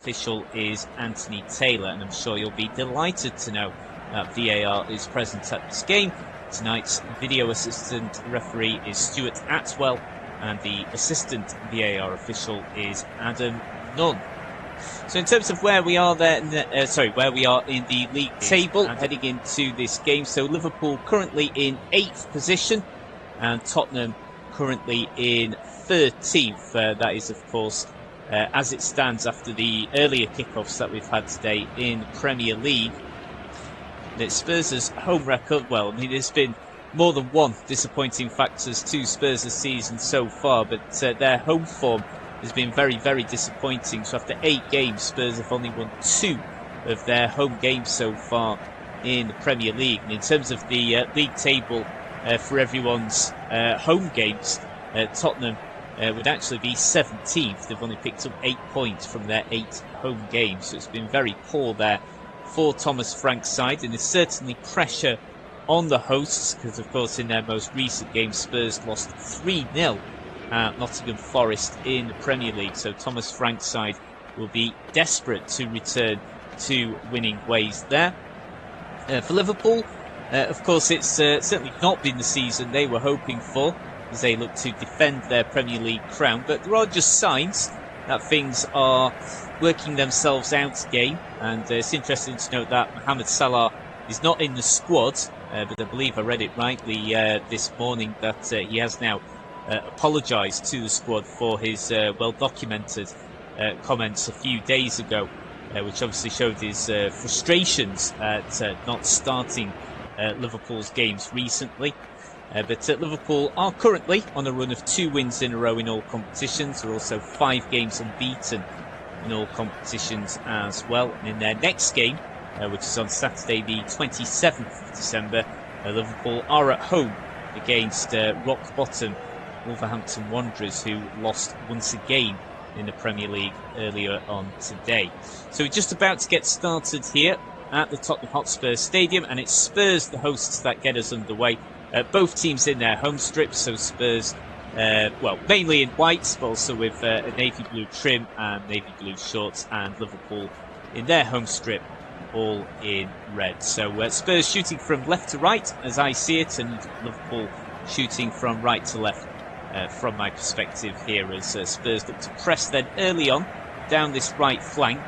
official is Anthony Taylor, and I'm sure you'll be delighted to know that VAR is present at this game. Tonight's video assistant referee is Stuart Atwell, and the assistant VAR official is Adam Nunn. So in terms of where we are where we are in the league table and heading into this game, so Liverpool currently in 8th position and Tottenham currently in 13th. That is, of course, as it stands after the earlier kickoffs that we've had today in the Premier League. And Spurs' home record, well, I mean, there's been more than one disappointing factors to Spurs' season so far, but their home form has been very, very disappointing. So after 8 games, Spurs have only won 2 of their home games so far in the Premier League. And in terms of the league table for everyone's home games, Tottenham would actually be 17th. They've only picked up 8 points from their 8 home games. So it's been very poor there for Thomas Frank's side. And there's certainly pressure on the hosts because, of course, in their most recent game, Spurs lost 3-0 at Nottingham Forest in the Premier League. So Thomas Frank's side will be desperate to return to winning ways there. For Liverpool, of course, it's certainly not been the season they were hoping for as they look to defend their Premier League crown. But there are just signs that things are working themselves out again. And it's interesting to note that Mohamed Salah is not in the squad, but I believe I read it rightly this morning that he has now apologised to the squad for his well-documented comments a few days ago, which obviously showed his frustrations at not starting Liverpool's games recently. But Liverpool are currently on a run of 2 wins in a row in all competitions. They're also 5 games unbeaten in all competitions as well. And in their next game, which is on Saturday the 27th of December, Liverpool are at home against rock bottom Wolverhampton Wanderers, who lost once again in the Premier League earlier on today. So we're just about to get started here at the Tottenham Hotspur Stadium, and it's Spurs, the hosts, that get us underway. Both teams in their home strips, so Spurs, well, mainly in white, but also with a navy blue trim and navy blue shorts, and Liverpool in their home strip, all in red. So Spurs shooting from left to right, as I see it, and Liverpool shooting from right to left. From my perspective here, as Spurs look to press then early on down this right flank.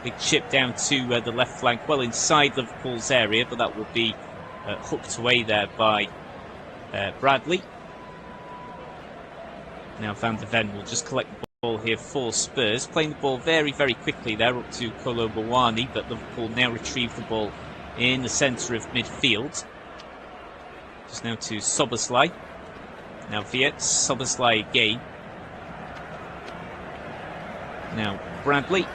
Big chip down to the left flank, well inside Liverpool's area, but that will be hooked away there by Bradley. Now Van de Ven will just collect the ball here for Spurs, playing the ball very, very quickly there up to Kolo Muani, but Liverpool now retrieve the ball in the centre of midfield. Just now to Szoboszlai. Now Viet, Szoboszlai again. Now Bradley.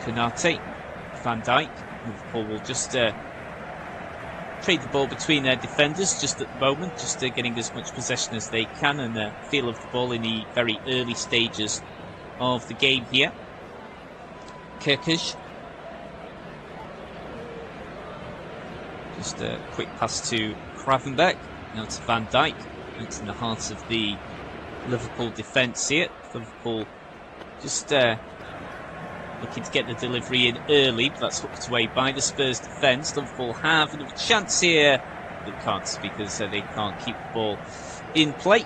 Konate. Van Dijk. Liverpool will just trade the ball between their defenders just at the moment, just getting as much possession as they can and feel of the ball in the very early stages of the game here. Kerkez. Just a quick pass to Gravenberch. Now to Van Dijk. It's in the heart of the Liverpool defence here. Liverpool just looking to get the delivery in early, but that's hooked away by the Spurs defence. Liverpool have another chance here. They can't, because they can't keep the ball in play.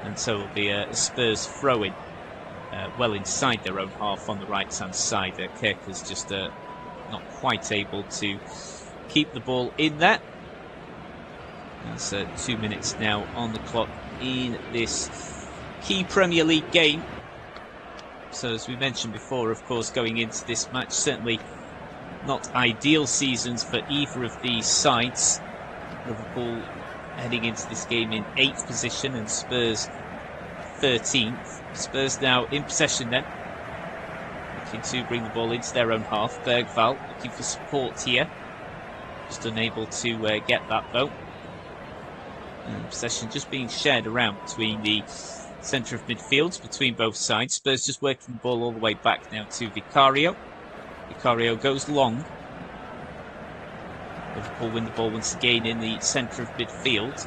And so it'll be a Spurs throw-in well inside their own half on the right-hand side. Kerkez just not quite able to keep the ball in there. That's 2 minutes now on the clock in this key Premier League game. So as we mentioned before, of course, going into this match, certainly not ideal seasons for either of these sides. Liverpool heading into this game in 8th position and Spurs 13th. Spurs now in possession then, looking to bring the ball into their own half. Bergvall looking for support here, just unable to get that though. And possession just being shared around between the centre of midfield, between both sides. Spurs just working the ball all the way back now to Vicario. Vicario goes long. Liverpool win the ball once again in the centre of midfield.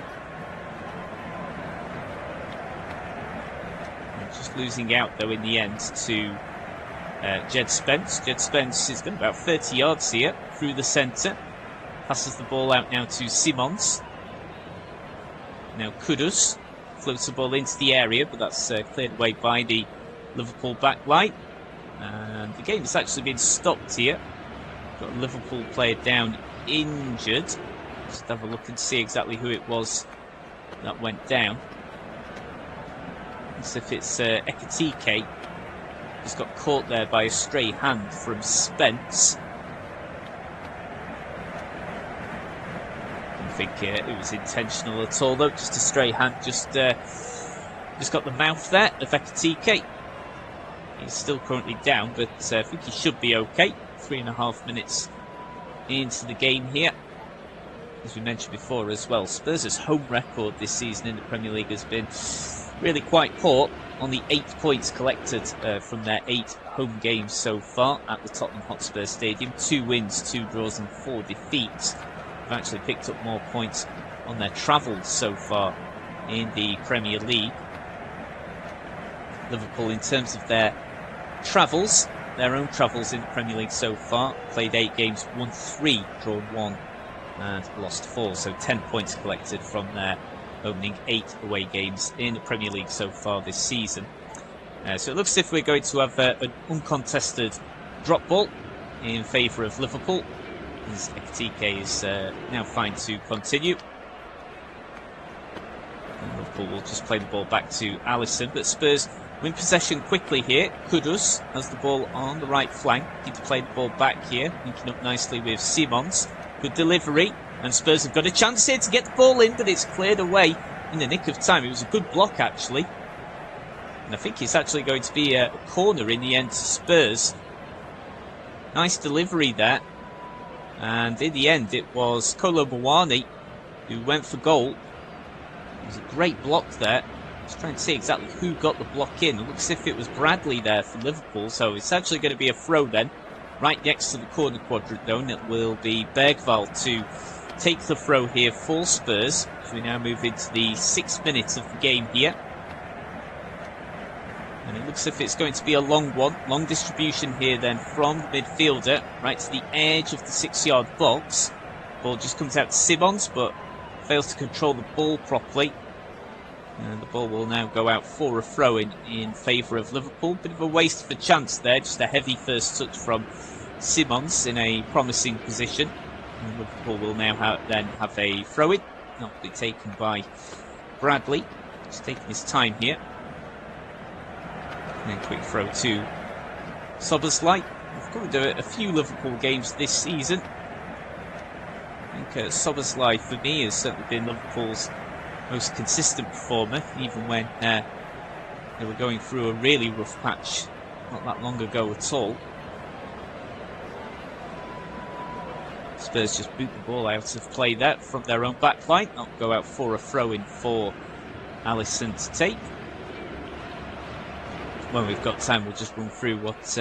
And just losing out though in the end to Jed Spence. Jed Spence has got about 30 yards here through the centre. Passes the ball out now to Simons. Now Kudus floats the ball into the area, but that's cleared away by the Liverpool back line. And the game has actually been stopped here. Got a Liverpool player down injured. Just have a look and see exactly who it was that went down. As if it's Ekitike. He's got caught there by a stray hand from Spence. I don't think it was intentional at all though, just a stray hand, just got the mouth there of Ekitike. He's still currently down, but I think he should be okay. 3.5 minutes into the game here. As we mentioned before as well, Spurs' home record this season in the Premier League has been really quite poor. Only 8 points collected from their 8 home games so far at the Tottenham Hotspur Stadium. 2 wins, 2 draws and 4 defeats. They've actually picked up more points on their travels so far in the Premier League. Liverpool, in terms of their travels, their own travels in the Premier League so far, played 8 games, won 3, drawn 1 and lost 4. So 10 points collected from their opening 8 away games in the Premier League so far this season. So it looks as if we're going to have an uncontested drop ball in favour of Liverpool, as Ekitike is now fine to continue. And Liverpool will just play the ball back to Alisson, but Spurs win possession quickly here. Kudus has the ball on the right flank. Need to play the ball back here, linking up nicely with Simons. Good delivery, and Spurs have got a chance here to get the ball in, but it's cleared away in the nick of time. It was a good block actually, and I think it's actually going to be a corner in the end to Spurs. Nice delivery there, and in the end it was Kolo Muani who went for goal. It was a great block there. Just trying to see exactly who got the block in. It looks as if it was Bradley there for Liverpool, so it's actually going to be a throw then. Right next to the corner quadrant though, and it will be Bergvall to take the throw here for Spurs. So we now move into the 6th minute of the game here. And it looks as if it's going to be a long one. Long distribution here then from the midfielder, right to the edge of the 6-yard box. Ball just comes out to Simons, but fails to control the ball properly. And the ball will now go out for a throw-in in favour of Liverpool. Bit of a waste of a chance there, just a heavy first touch from Simons in a promising position. And Liverpool will now have a throw-in, not be taken by Bradley. Just taking his time here. And then quick throw to Szoboszlai. We've covered a few Liverpool games this season. I think Szoboszlai, for me, has certainly been Liverpool's most consistent performer, even when they were going through a really rough patch not that long ago at all. Spurs just boot the ball out of play there from their own back line. Not go out for a throw-in for Alisson to take. When we've got time, we'll just run through what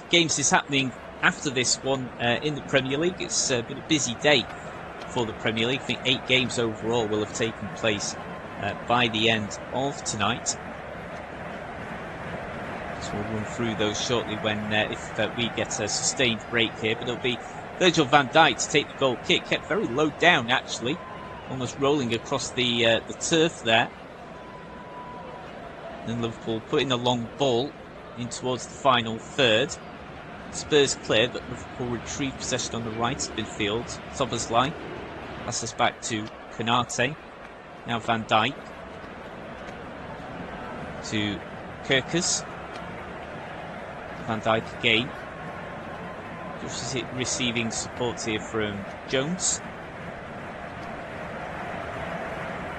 games is happening after this one in the Premier League. It's been a busy day for the Premier League. I think 8 games overall will have taken place by the end of tonight. So we'll run through those shortly when if we get a sustained break here. But it'll be Virgil van Dijk to take the goal kick. Kept very low down actually, almost rolling across the turf there. Then Liverpool putting a long ball in towards the final third. Spurs clear, but Liverpool retrieve possession on the right midfield. Szoboszlai passes back to Konate. Now Van Dijk to Kerkers. Van Dijk again. Just receiving support here from Jones.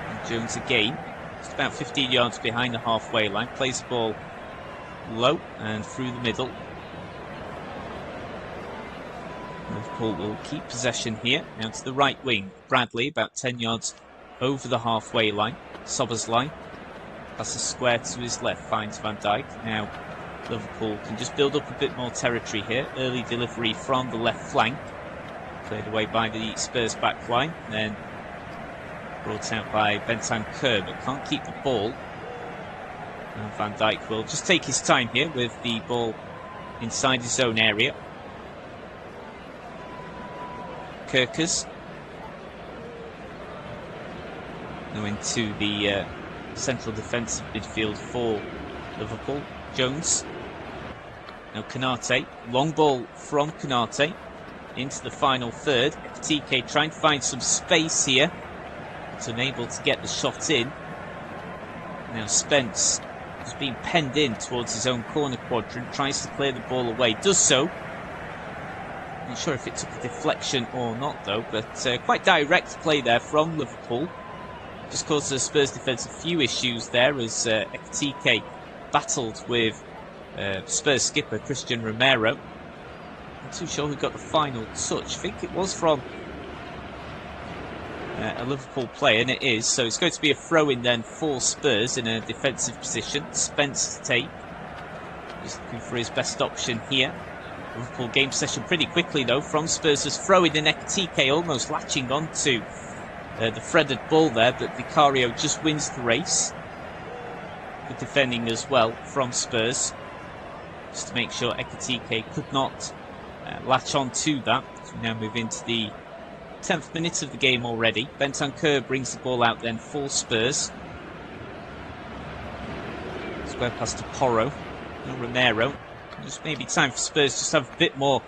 And Jones again. Just about 15 yards behind the halfway line. Plays the ball low and through the middle. Liverpool will keep possession here. Now to the right wing. Bradley about 10 yards over the halfway line. Szoboszlai passes square to his left. Finds Van Dijk. Now Liverpool can just build up a bit more territory here. Early delivery from the left flank. Cleared away by the Spurs back line. Then brought out by Bentancur, but can't keep the ball. And Van Dijk will just take his time here with the ball inside his own area. Kerkers. Now into the central defensive midfield for Liverpool. Jones. Now Konate. Long ball from Konate into the final third. TK trying to find some space here. It's unable to get the shot in. Now Spence is being penned in towards his own corner quadrant. Tries to clear the ball away. Does so. Not sure if it took a deflection or not though, but quite direct play there from Liverpool. Just caused the Spurs defence a few issues there as Ekitike battled with Spurs skipper Christian Romero. Not too sure who got the final touch. I think it was from a Liverpool player, and it is. So it's going to be a throw-in then for Spurs in a defensive position. Spence to take. Just looking for his best option here. Liverpool game possession pretty quickly though from Spurs as throw-in, and Ekitike almost latching onto the threaded ball there, but Vicario just wins the race. Good defending as well from Spurs, just to make sure Ekitike could not latch on to that. So we now move into the 10th minute of the game already. Bentancur brings the ball out then for Spurs. Square pass to Porro. No Romero. Just maybe time for Spurs just to have a bit more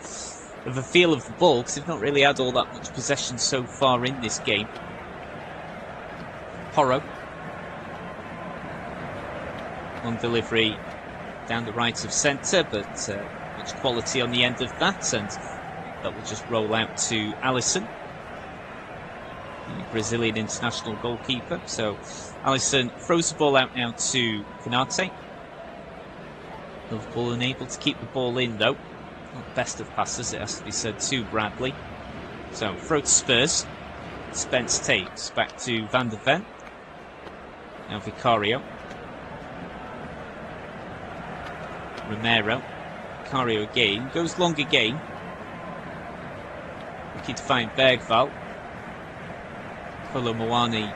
of a feel of the ball, because they've not really had all that much possession so far in this game. Porro. Long delivery down the right of centre, but much quality on the end of that, and that will just roll out to Alisson, the Brazilian international goalkeeper. So Alisson throws the ball out now to Konate. Liverpool unable to keep the ball in though. Not the best of passes, it has to be said, to Bradley. So throw to Spurs. Spence takes back to Van de Ven. Now Vicario. Romero. Vicario again. Goes long again. Looking to find Bergvall. Kolo Muani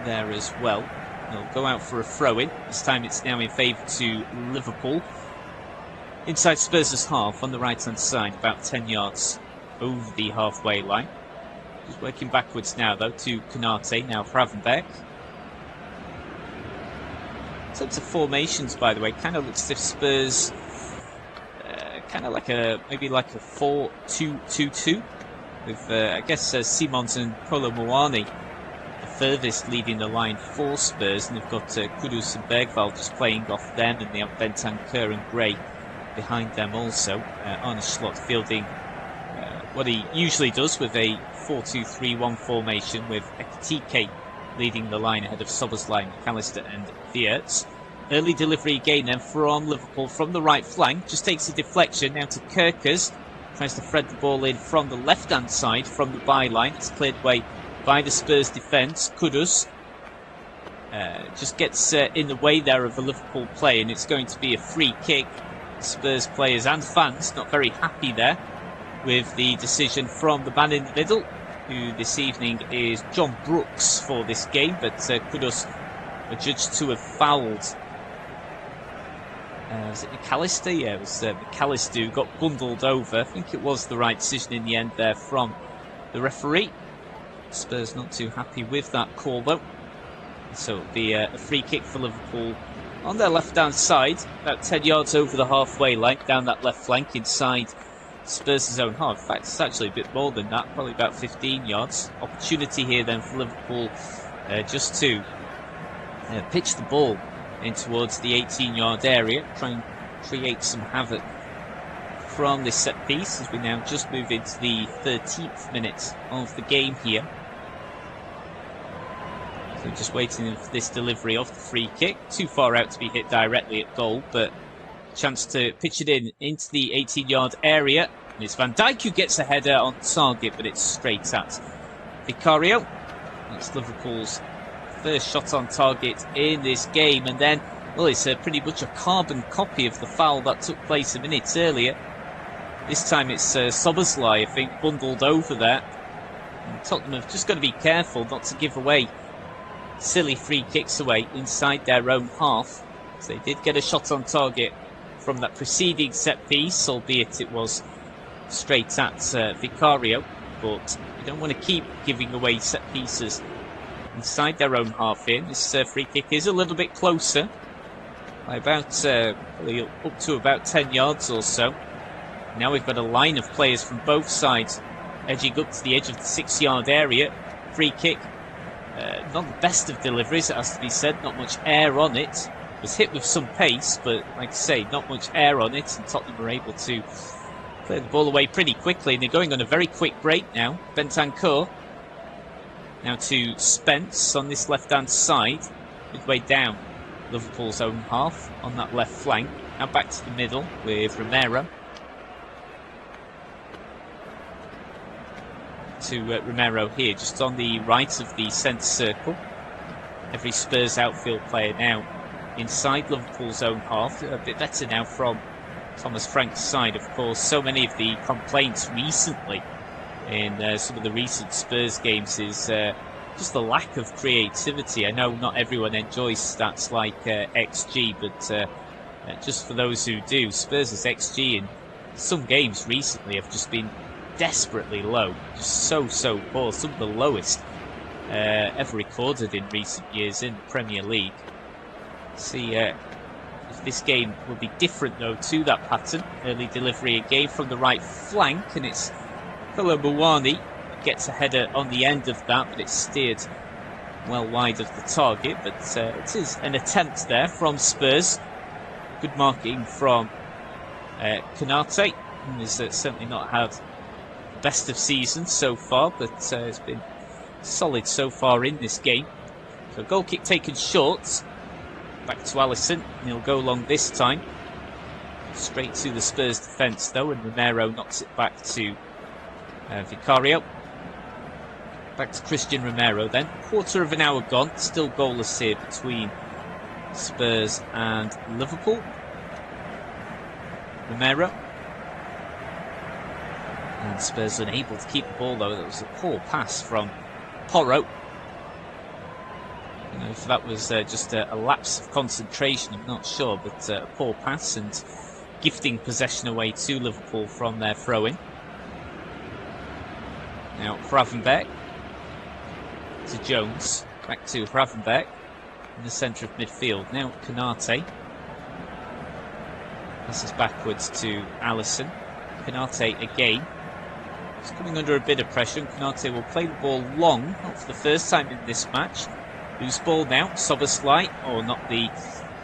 there as well. They'll go out for a throw-in. This time it's now in favour to Liverpool. Inside Spurs' half on the right-hand side, about 10 yards over the halfway line. Just working backwards now, though, to Konate, now Gravenberch. In terms of formations, by the way, kind of looks as if Spurs, kind of like maybe like a 4-2-2-2, with, I guess, Simons and Kolo Muani the furthest leading the line for Spurs, and they've got Kudus and Bergvall just playing off them, and they have Bentancur and Gray behind them also. Arne Slot fielding what he usually does with a 4-2-3-1 formation, with Ekitike leading the line ahead of Szoboszlai, McAllister and Vierts. Early delivery again then from Liverpool from the right flank. Just takes a deflection now to Kerkers. Tries to thread the ball in from the left-hand side from the byline. It's cleared away by the Spurs defence. Kudus just gets in the way there of a Liverpool play, and it's going to be a free kick. Spurs players and fans not very happy there with the decision from the man in the middle, who this evening is John Brooks for this game, but Kudus adjudged to have fouled. Was it McAllister? Yeah, it was McAllister who got bundled over. I think it was the right decision in the end there from the referee. Spurs not too happy with that call though. So it'll be a free kick for Liverpool on their left-hand side, about 10 yards over the halfway line, down that left flank inside Spurs' own half. In fact, it's actually a bit more than that, probably about 15 yards. Opportunity here then for Liverpool just to pitch the ball in towards the 18-yard area, try and create some havoc from this set piece as we now just move into the 13th minute of the game here. So just waiting for this delivery off the free kick. Too far out to be hit directly at goal, but chance to pitch it in into the 18-yard area. And it's Van Dijk who gets a header on target, but it's straight at Vicario. That's Liverpool's first shot on target in this game. And then, well, it's pretty much a carbon copy of the foul that took place a minute earlier. This time it's Szoboszlai, I think, bundled over there. And Tottenham have just got to be careful not to give away silly free kicks away inside their own half. So they did get a shot on target from that preceding set piece, albeit it was straight at Vicario. But you don't want to keep giving away set pieces inside their own half here. This free kick is a little bit closer, by about up to about 10 yards or so. Now we've got a line of players from both sides edging up to the edge of the 6-yard area. Free kick, not the best of deliveries, it has to be said, not much air on it. Was hit with some pace, but like I say, not much air on it, and Tottenham were able to clear the ball away pretty quickly, and they're going on a very quick break now. Bentancur now to Spence on this left-hand side, midway down Liverpool's own half on that left flank. Now back to the middle with Romero. To Romero here, just on the right of the centre circle. Every Spurs outfield player now inside Liverpool's own half. A bit better now from Thomas Frank's side, of course. So many of the complaints recently in some of the recent Spurs games is just the lack of creativity. I know not everyone enjoys stats like XG, but just for those who do, Spurs' XG in some games recently have just been desperately low. Just so poor. Some of the lowest ever recorded in recent years in the Premier League. See if this game will be different though to that pattern. Early delivery again from the right flank, and it's Kolo Muani gets a header on the end of that, but it's steered well wide of the target. But it is an attempt there from Spurs. Good marking from Konate, who has certainly not had the best of seasons so far, but it's been solid so far in this game. So goal kick taken short. Back to Alisson, and he'll go long this time. Straight to the Spurs defence though, and Romero knocks it back to Vicario. Back to Christian Romero then. Quarter of an hour gone, still goalless here between Spurs and Liverpool. Romero. And Spurs unable to keep the ball though. That was a poor pass from Porro. You know, if that was just a lapse of concentration, I'm not sure, but a poor pass and gifting possession away to Liverpool from their throw-in. Now Gravenberch to Jones, back to Gravenberch in the centre of midfield. Now Konate passes backwards to Alisson. Konate again. He's coming under a bit of pressure, and Konate will play the ball long, not for the first time in this match. Loose ball now, Soboslai, or not the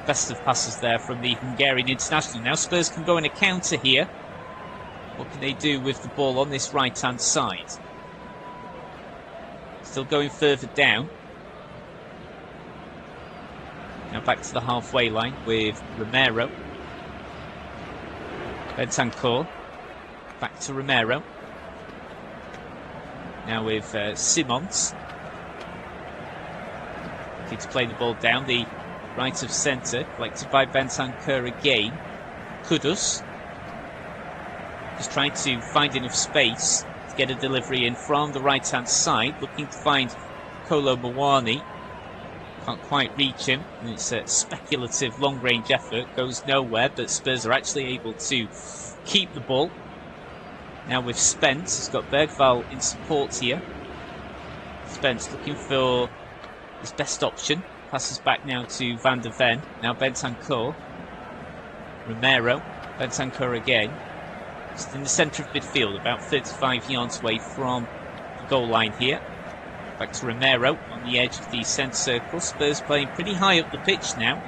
best of passes there from the Hungarian international. Now Spurs can go in a counter here. What can they do with the ball on this right-hand side? Still going further down. Now back to the halfway line with Romero. Bentancur. Back to Romero. Now with Simons. Looking to play the ball down the right of centre. Collected by Bentancur again. Kudus. Just trying to find enough space to get a delivery in from the right hand side. Looking to find Kolo Muani. Can't quite reach him. And it's a speculative long range effort. Goes nowhere, but Spurs are actually able to keep the ball. Now with Spence, he's got Bergvall in support here. Spence looking for his best option. Passes back now to Van der Ven. Now Bentancur. Romero. Bentancur again. Just in the centre of midfield, about 35 yards away from the goal line here. Back to Romero on the edge of the centre circle. Spurs playing pretty high up the pitch now.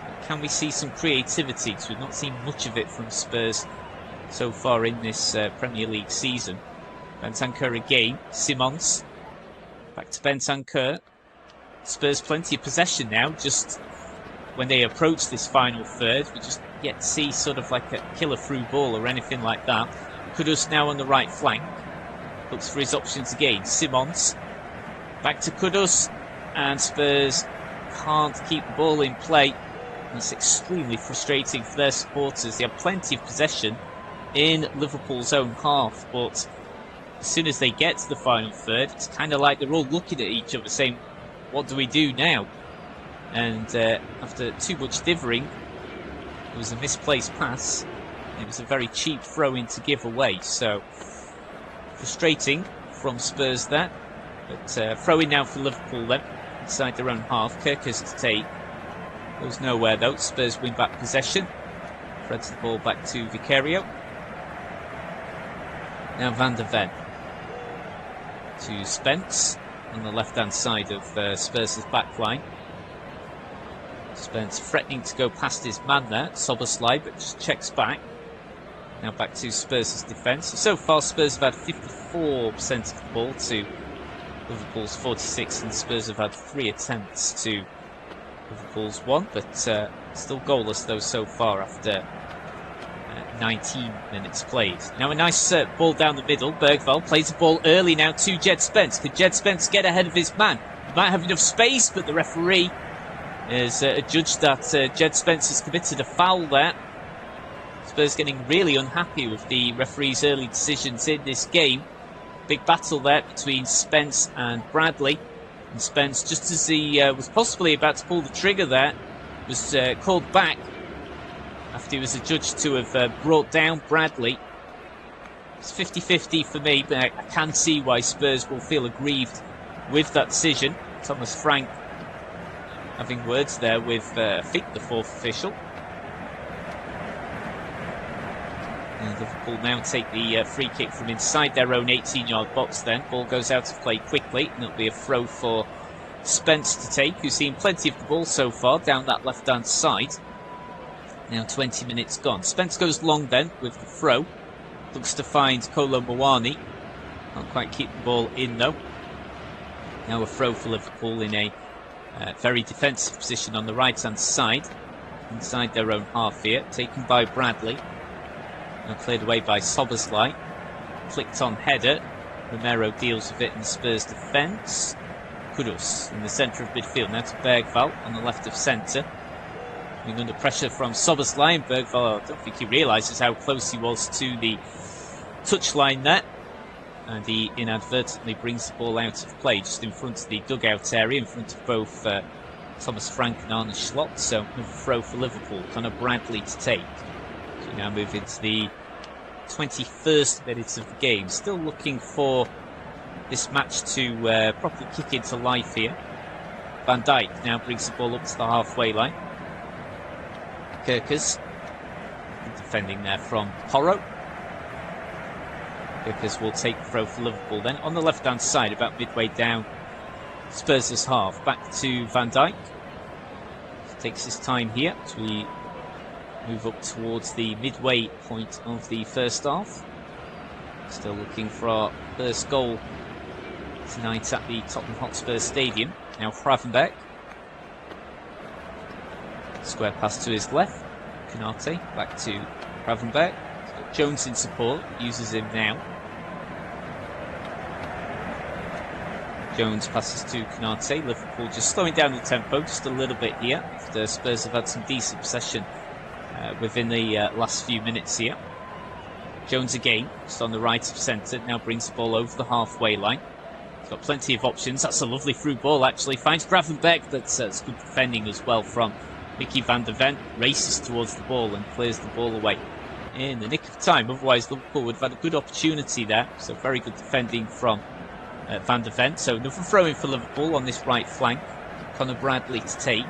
But can we see some creativity? Because we've not seen much of it from Spurs so far in this Premier League season. Bentancur again. Simons. Back to Bentancur. Spurs plenty of possession now. Just when they approach this final third, we just yet to see sort of like a killer through ball or anything like that. Kudus now on the right flank. Looks for his options again. Simons. Back to Kudus. And Spurs can't keep the ball in play. It's extremely frustrating for their supporters. They have plenty of possession in Liverpool's own half, but as soon as they get to the final third, it's kind of like they're all looking at each other saying, what do we do now? And after too much dithering, it was a misplaced pass. It was a very cheap throw-in to give away. So frustrating from Spurs there. But throw-in now for Liverpool then, inside their own half. Kirkers to take. Goes nowhere though. Spurs win back possession. Threads the ball back to Vicario. Now Van der Ven to Spence on the left-hand side of Spurs' back line. Spence threatening to go past his man there, Soboslai, but just checks back. Now back to Spurs' defence. So far Spurs have had 54% of the ball to Liverpool's 46, and Spurs have had 3 attempts to Liverpool's 1, but still goalless though so far after 19 minutes played. Now a nice ball down the middle. Bergvall plays the ball early now to Jed Spence. Could Jed Spence get ahead of his man? He might have enough space, but the referee has adjudged that Jed Spence has committed a foul there. Spurs getting really unhappy with the referee's early decisions in this game. Big battle there between Spence and Bradley. And Spence, just as he was possibly about to pull the trigger there, was called back after he was adjudged to have brought down Bradley. It's 50-50 for me, but I can see why Spurs will feel aggrieved with that decision. Thomas Frank having words there with, I think, the 4th official. And Liverpool now take the free kick from inside their own 18-yard box then. Ball goes out of play quickly, and it'll be a throw for Spence to take, who's seen plenty of the ball so far down that left-hand side. Now 20 minutes gone. Spence goes long then with the throw. Looks to find Kolo Muani. Can't quite keep the ball in though. Now a throw for Liverpool in a very defensive position on the right-hand side. Inside their own half here. Taken by Bradley. Now cleared away by Soboslai. Flicked on header. Romero deals with it in Spurs defence. Kudus in the centre of midfield. Now to Bergvall on the left of centre. Being under pressure from Soboslai, and Bergvall, I don't think he realises how close he was to the touchline there. And he inadvertently brings the ball out of play just in front of the dugout area, in front of both Thomas Frank and Arne Slot. So another throw for Liverpool, Conor Bradley to take. So we now move into the 21st minutes of the game. Still looking for this match to properly kick into life here. Van Dijk now brings the ball up to the halfway line. Kirkers defending there from Porro. Kirkers will take the throw for Liverpool then on the left hand side, about midway down Spurs' half. Back to Van Dijk. Takes his time here as we move up towards the midway point of the first half. Still looking for our first goal tonight at the Tottenham Hotspur Stadium. Now Gravenberch. Square pass to his left. Konate back to Gravenberch. Jones in support. Uses him now. Jones passes to Konate. Liverpool just slowing down the tempo just a little bit here. After Spurs have had some decent possession within the last few minutes here. Jones again, just on the right of centre. Now brings the ball over the halfway line. He's got plenty of options. That's a lovely through ball actually. Finds Gravenberch. That's good defending as well from Mickey van der Ven. Races towards the ball and clears the ball away in the nick of time. Otherwise Liverpool would have had a good opportunity there. So very good defending from Van der Ven. So another throw in for Liverpool on this right flank. Conor Bradley to take.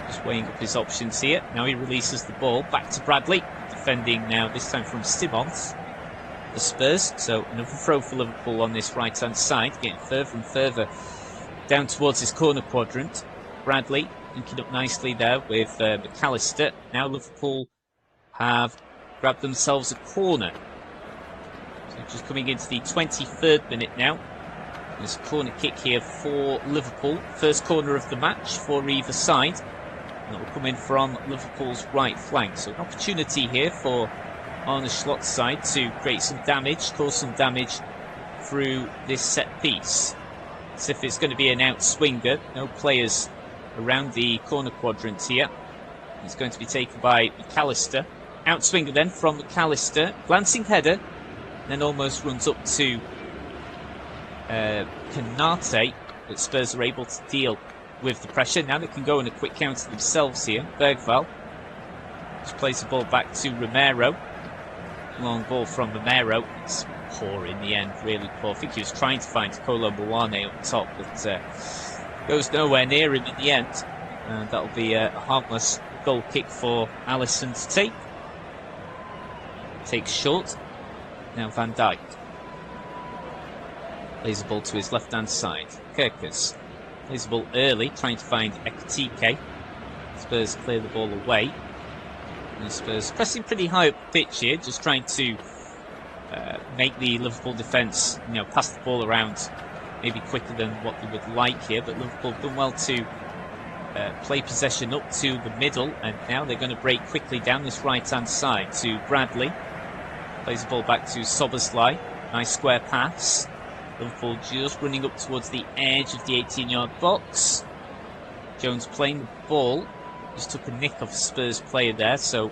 Just weighing up his options here. Now he releases the ball back to Bradley. Defending now, this time from Simmons. The Spurs. So another throw for Liverpool on this right hand side. Getting further and further down towards his corner quadrant. Bradley linking up nicely there with McAllister. Now Liverpool have grabbed themselves a corner. So just coming into the 23rd minute now. There's a corner kick here for Liverpool. First corner of the match for either side. And it will come in from Liverpool's right flank. So an opportunity here for Arne Slot's side to create some damage, cause some damage through this set piece. As if it's going to be an out swinger. No players around the corner quadrant here. It's going to be taken by McAllister. Out swinger then from McAllister. Glancing header. Then almost runs up to Konate. but Spurs are able to deal with the pressure. Now they can go on a quick counter themselves here. Bergvall just plays the ball back to Romero. Long ball from Romero. It's poor in the end, really poor. I think he was trying to find Kolo Muane up top, but goes nowhere near him in the end. And that'll be a harmless goal kick for Alisson to take. Takes short. Now Van Dijk plays the ball to his left-hand side. Kerkers plays the ball early, trying to find Ekitike. Spurs clear the ball away. And Spurs pressing pretty high up the pitch here, just trying to make the Liverpool defence, pass the ball around maybe quicker than what they would like here. But Liverpool have done well to play possession up to the middle, and now they're going to break quickly down this right-hand side to Bradley. Plays the ball back to Szoboszlai. Nice square pass. Liverpool just running up towards the edge of the 18-yard box. Jones playing the ball. Just took a nick off a Spurs player there, so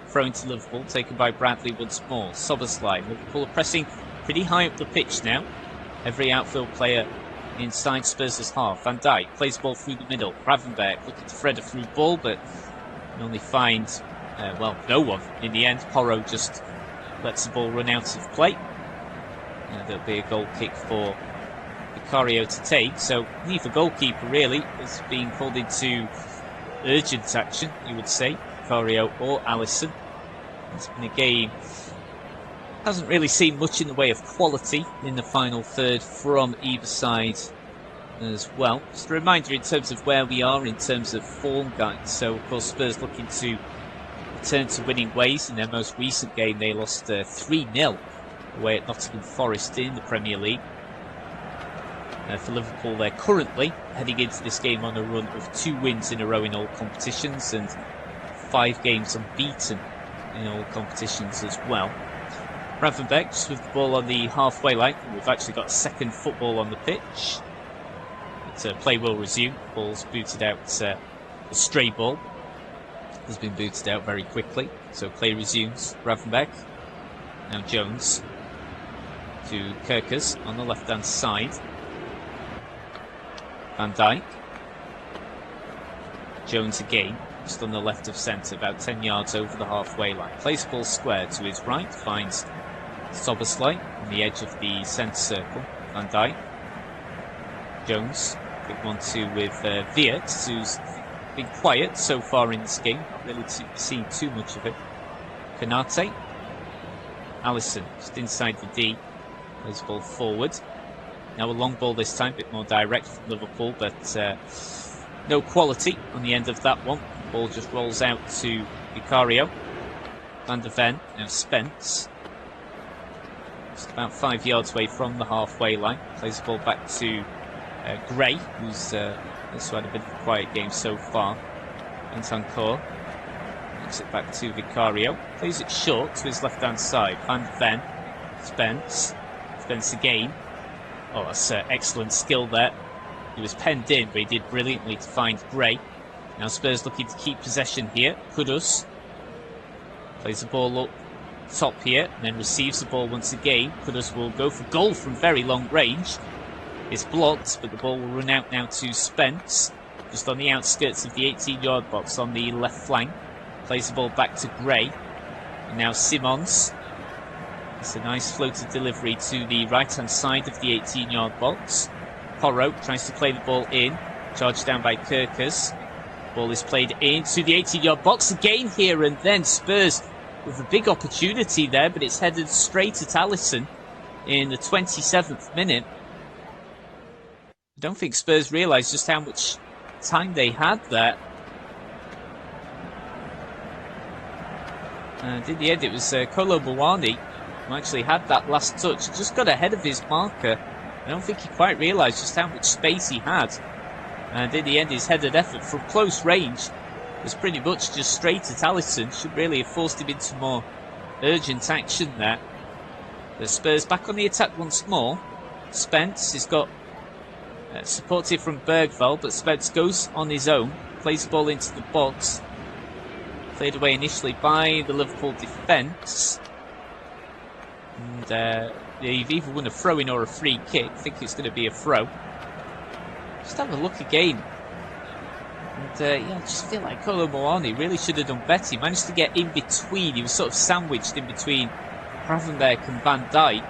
thrown to Liverpool, taken by Bradley once more. Szoboszlai. Liverpool are pressing pretty high up the pitch now. Every outfield player inside Spurs' half. Van Dijk plays the ball through the middle. Gravenberch looking to thread a through ball, but can only find, no one in the end. Porro just lets the ball run out of play. And there'll be a goal kick for Vicario to take. So neither goalkeeper really is being called into urgent action, you would say, Vicario or Alisson. It's been a game hasn't really seen much in the way of quality in the final third from either side as well. Just a reminder in terms of where we are in terms of form, guys. So of course Spurs looking to return to winning ways. In their most recent game they lost 3-0 away at Nottingham Forest in the Premier League. For Liverpool, they're currently heading into this game on a run of 2 wins in a row in all competitions and 5 games unbeaten in all competitions as well. Gravenberch just with the ball on the halfway line. We've actually got a second football on the pitch. But, play will resume. Ball's booted out. The stray ball has been booted out very quickly. So play resumes. Gravenberch. Now Jones to Kerkers on the left-hand side. Van Dijk. Jones again, just on the left of centre, about 10 yards over the halfway line. Plays the ball square to his right, finds Szoboszlai on the edge of the centre circle. Van Dijk. Jones, quick 1-2 with Viert, who's been quiet so far in this game, not really seen too much of it. Konate. Alisson, just inside the D, plays the ball forward. Now a long ball this time, a bit more direct from Liverpool, but no quality on the end of that one. The ball just rolls out to Vicario. Van der Ven, now Spence. Just about 5 yards away from the halfway line. Plays the ball back to Gray, who's also had a bit of a quiet game so far. Bentancur makes it back to Vicario. Plays it short to his left-hand side. Van der Ven, Spence again. Oh, that's excellent skill there. He was penned in, but he did brilliantly to find Gray. Now Spurs looking to keep possession here. Kudus plays the ball up top here, and then receives the ball once again. Kudus will go for goal from very long range. It's blocked, but the ball will run out now to Spence, just on the outskirts of the 18-yard box on the left flank. Plays the ball back to Gray. And now Simons. It's a nice floated delivery to the right-hand side of the 18-yard box. Porro tries to play the ball in. Charged down by Kerkers. Ball is played into the 18-yard box again here, and then Spurs with a big opportunity there, but it's headed straight at Alisson in the 27th minute. I don't think Spurs realised just how much time they had there. And in the end, it was Kolo Muane who actually had that last touch. Just got ahead of his marker. I don't think he quite realised just how much space he had. And in the end, his headed effort from close range was pretty much just straight at Alisson. Should really have forced him into more urgent action there. The Spurs back on the attack once more. Spence has got support here from Bergvall, but Spence goes on his own. Plays the ball into the box. Played away initially by the Liverpool defence. And they've either won a throw-in or a free kick. I think it's going to be a throw. Just have a look again. And yeah, I just feel like Kolo Muani really should have done better. He managed to get in between. He was sort of sandwiched in between Gravenberch and Van Dijk.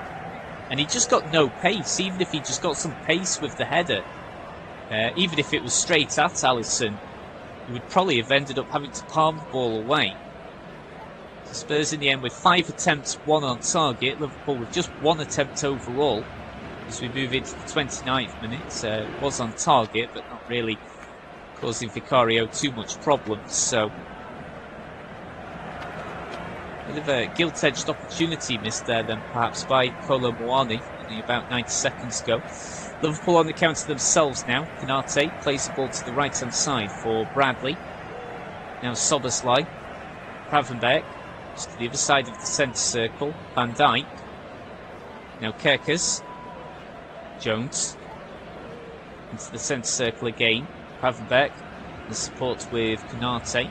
And he just got no pace, even if he just got some pace with the header. Even if it was straight at Alisson, he would probably have ended up having to palm the ball away. So Spurs in the end with 5 attempts, 1 on target. Liverpool with just 1 attempt overall. As we move into the 29th minute, was on target, but not really causing Vicario too much problems. So, a bit of a gilt-edged opportunity missed there then, perhaps, by Kolo Muani, only about 90 seconds ago. Liverpool on the counter themselves now. Konate plays the ball to the right-hand side for Bradley. Now Szoboszlai. Gravenberch, just to the other side of the centre circle. Van Dijk. Now Kerkers. Jones. Into the centre circle again. Gravenberch. The support with Konate.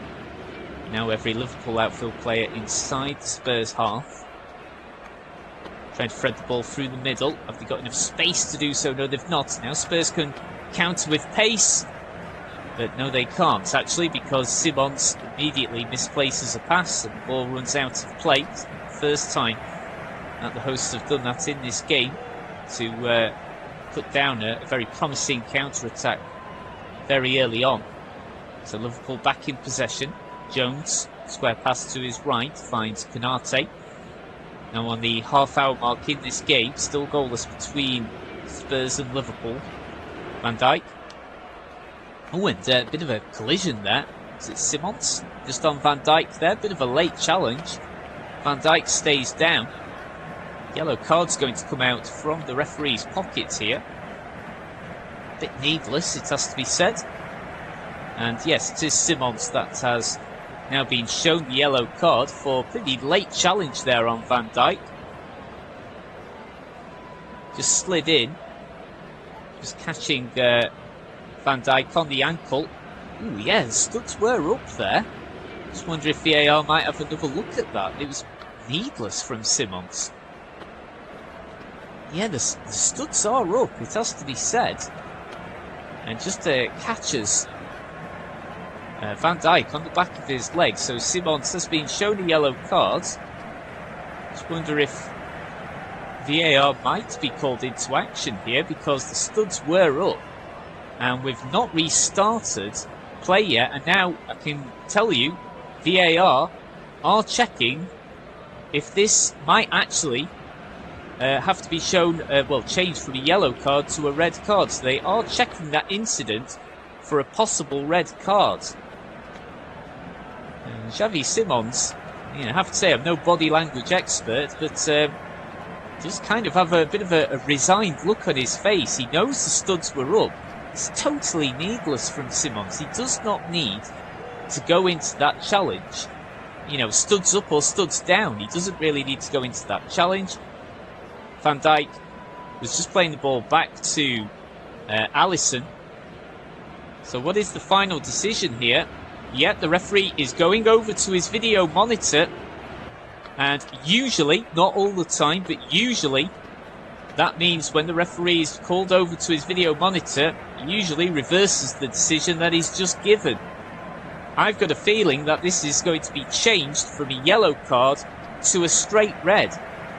Now every Liverpool outfield player inside the Spurs half. Trying to thread the ball through the middle. Have they got enough space to do so? No, they've not. Now Spurs can counter with pace. But no, they can't, actually, because Simons immediately misplaces a pass and the ball runs out of play. It's the first time that the hosts have done that in this game to put down a very promising counter-attack very early on. So Liverpool back in possession. Jones, square pass to his right, finds Konate. Now on the half-hour mark in this game, still goalless between Spurs and Liverpool. Van Dijk. Oh, and a bit of a collision there. Is it Simons? Just on Van Dijk there. Bit of a late challenge. Van Dijk stays down. Yellow card's going to come out from the referee's pockets here. A bit needless, it has to be said. And yes, it is Simons that has now been shown the yellow card for a pretty late challenge there on Van Dijk. Just slid in. Just catching Van Dijk on the ankle. Ooh, yeah, the studs were up there. Just wonder if VAR might have another look at that. It was needless from Simons. Yeah, the studs are up, it has to be said. And just catches Van Dijk on the back of his leg. So Simons has been shown a yellow card. Just wonder if VAR might be called into action here, because the studs were up. And we've not restarted play yet. And now I can tell you, VAR are checking if this might actually have to be shown, changed from a yellow card to a red card. So they are checking that incident for a possible red card. Xavi Simons, I have to say, I'm no body language expert, but just kind of have a bit of a resigned look on his face. He knows the studs were up. It's totally needless from Simons. He does not need to go into that challenge. Studs up or studs down. He doesn't really need to go into that challenge. Van Dijk was just playing the ball back to Alisson. So what is the final decision here? Yet the referee is going over to his video monitor, and usually, not all the time, but usually, that means when the referee is called over to his video monitor, he usually reverses the decision that he's just given. I've got a feeling that this is going to be changed from a yellow card to a straight red.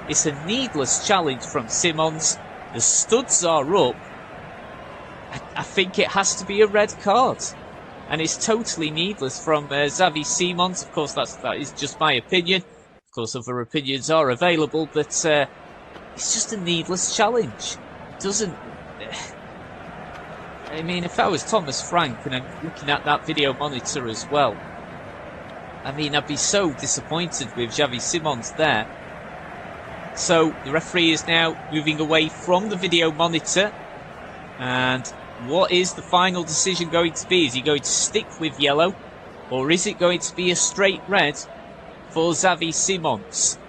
It's a needless challenge from Simons. The studs are up. I think it has to be a red card. And it's totally needless from Xavi Simons. Of course, that is just my opinion. Of course, other opinions are available, but it's just a needless challenge. It doesn't... I mean, if I was Thomas Frank and I'm looking at that video monitor as well, I mean, I'd be so disappointed with Xavi Simons there. So, the referee is now moving away from the video monitor. And what is the final decision going to be? Is he going to stick with yellow? Or is it going to be a straight red for Xavi Simons?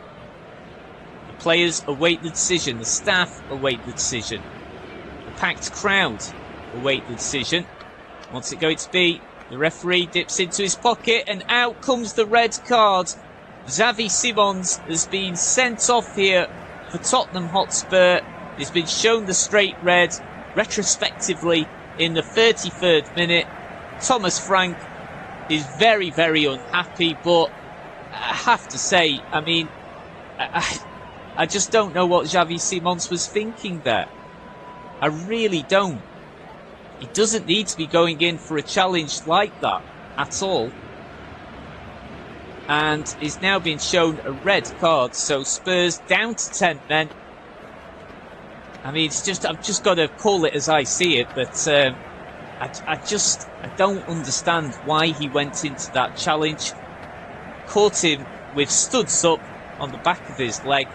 The players await the decision. The staff await the decision. The packed crowd await the decision. What's it going to be? The referee dips into his pocket and out comes the red card. Xavi Simons has been sent off here for Tottenham Hotspur. He's been shown the straight red. Retrospectively, in the 33rd minute. Thomas Frank is very, very unhappy, but I have to say, I mean, I just don't know what Xavi Simons was thinking there. I really don't. He doesn't need to be going in for a challenge like that at all. And is now being shown a red card, so Spurs down to 10 men. I mean, it's just, I've just got to call it as I see it, but I don't understand why he went into that challenge. Caught him with studs up on the back of his leg,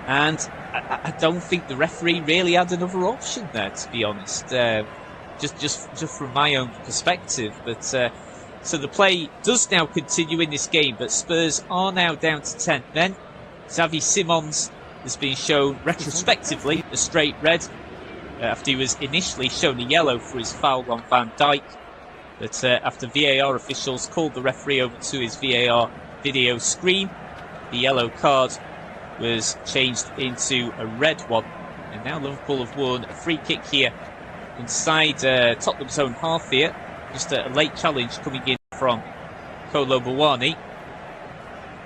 and I don't think the referee really had another option there, to be honest. Just from my own perspective, but so the play does now continue in this game, but Spurs are now down to 10 men. Xavi Simons has been shown retrospectively a straight red after he was initially shown a yellow for his foul on Van Dijk, but after VAR officials called the referee over to his VAR video screen, the yellow card was changed into a red one, and now Liverpool have won a free kick here inside Tottenham's own half here. Just a late challenge coming in from Kolo Muani.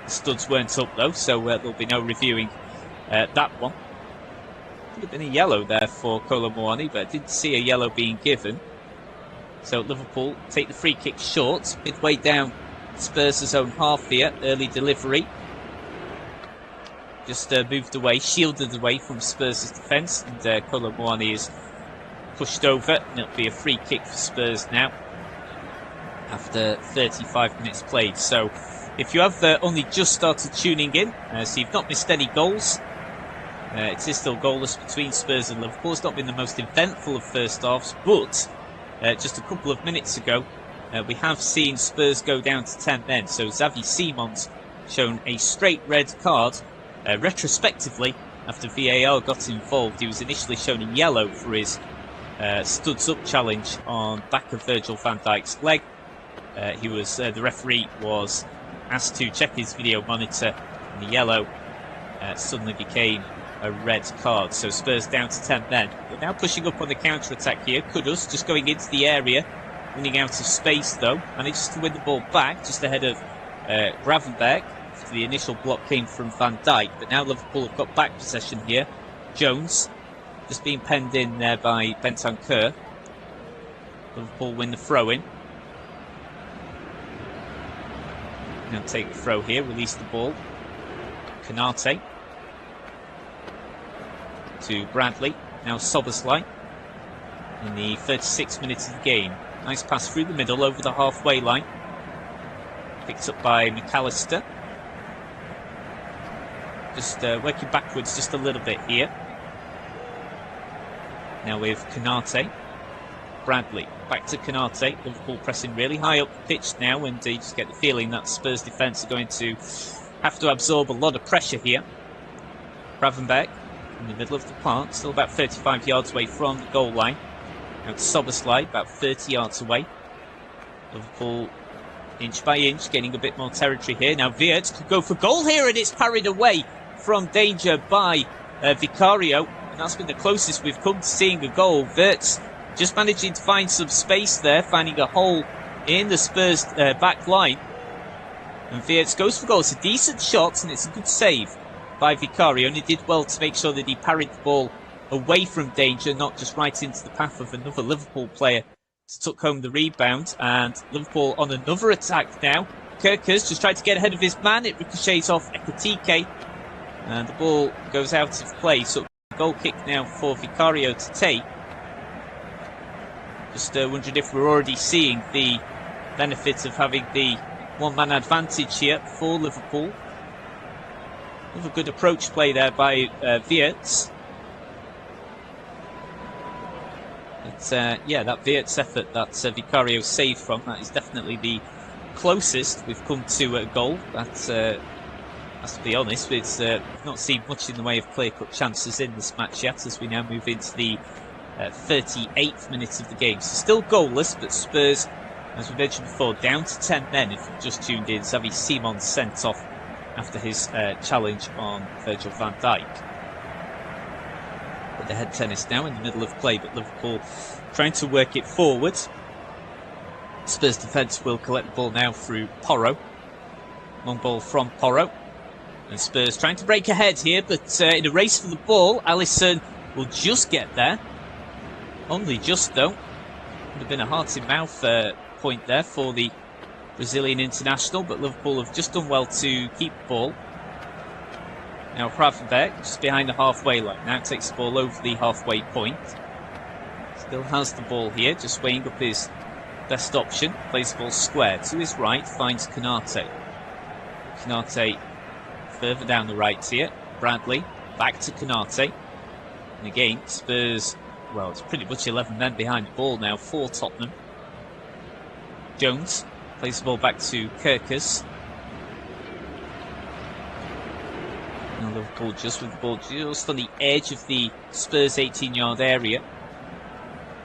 The studs weren't up though, so there'll be no reviewing that one. Could have been a yellow there for Kolo Muani, but I didn't see a yellow being given. So Liverpool take the free kick short, midway down Spurs' own half here. Early delivery. Just moved away, shielded away from Spurs' defence, and Kolo Muani is pushed over, and it'll be a free kick for Spurs now after 35 minutes played. So if you have only just started tuning in, so you've not missed any goals, it is still goalless between Spurs and Liverpool. It's not been the most eventful of first halves, but just a couple of minutes ago we have seen Spurs go down to 10 men. So Xavi Simons shown a straight red card retrospectively after VAR got involved. He was initially shown a yellow for his studs up challenge on back of Virgil van Dijk's leg. The referee was asked to check his video monitor, and the yellow suddenly became a red card. So Spurs down to 10 men. They're now pushing up on the counter-attack here. Kudus just going into the area, running out of space though, manages to win the ball back just ahead of Gravenberg. The initial block came from Van Dijk, but now Liverpool have got back possession here. Jones just being penned in there by Bentancur. Liverpool win the throw-in. Now take the throw here, release the ball. Konate to Bradley. Now Soboslai in the 36 minutes of the game. Nice pass through the middle over the halfway line. Picked up by McAllister. Just working backwards just a little bit here. Now with Konate. Bradley. Back to Konate. Liverpool pressing really high up the pitch now, and you just get the feeling that Spurs defence are going to have to absorb a lot of pressure here. Gravenberg in the middle of the park, still about 35 yards away from the goal line. Now to Soboslai, about 30 yards away. Liverpool inch by inch getting a bit more territory here. Now Wirtz could go for goal here, and it's parried away from danger by Vicario, and that's been the closest we've come to seeing a goal. Wirtz just managing to find some space there, finding a hole in the Spurs back line, and Wirtz goes for goal. It's a decent shot, and it's a good save by Vicario, and he did well to make sure that he parried the ball away from danger, not just right into the path of another Liverpool player to took home the rebound. And Liverpool on another attack now. Kirkers just tried to get ahead of his man. It ricochets off Ekitike, and the ball goes out of play. So goal kick now for Vicario to take. Just wondered if we're already seeing the benefits of having the one-man advantage here for Liverpool. Another good approach play there by Wirtz. But yeah, that Wirtz effort that Vicario saved from, that is definitely the closest we've come to a goal. That's to be honest, we've not seen much in the way of clear-cut chances in this match yet, as we now move into the 38th minute of the game. So still goalless, but Spurs, as we mentioned before, down to 10 men. If you've just tuned in, Xavi Simons sent off after his challenge on Virgil van Dijk. But the head tennis now in the middle of play, but Liverpool trying to work it forward. Spurs defence will collect the ball now through Porro. Long ball from Porro. And Spurs trying to break ahead here, but in a race for the ball, Alisson will just get there. Only just, though. Would have been a heart-in-mouth point there for the Brazilian international, but Liverpool have just done well to keep the ball. Now Gravenberch, just behind the halfway line, now takes the ball over the halfway point. Still has the ball here, just weighing up his best option. Plays the ball square to his right, finds Konate. Konate further down the right here. Bradley, back to Konate. And again, Spurs, well, it's pretty much 11 men behind the ball now for Tottenham. Jones plays the ball back to Kerkers. Now Liverpool just with the ball just on the edge of the Spurs 18-yard area.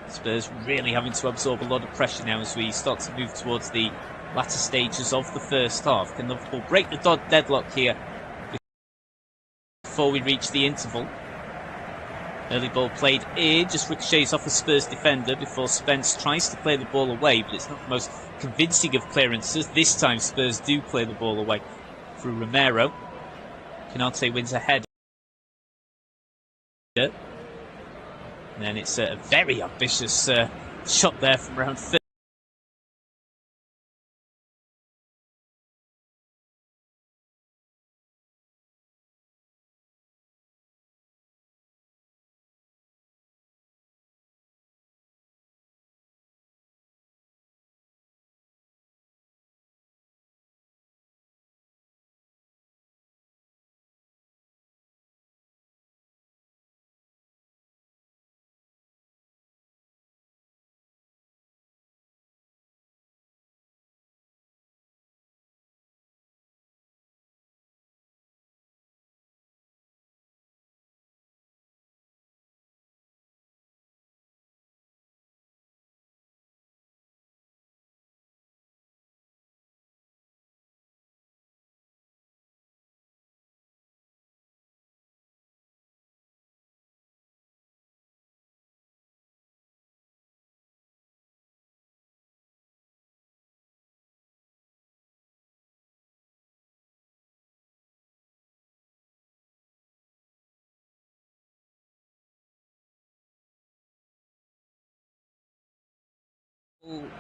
Spurs really having to absorb a lot of pressure now as we start to move towards the latter stages of the first half. Can Liverpool break the deadlock here before we reach the interval? Early ball played in, just ricochets off a Spurs defender before Spence tries to play the ball away, but it's not the most convincing of clearances. This time Spurs do play the ball away through Romero. Konate wins ahead. And then it's a very ambitious shot there from around 30.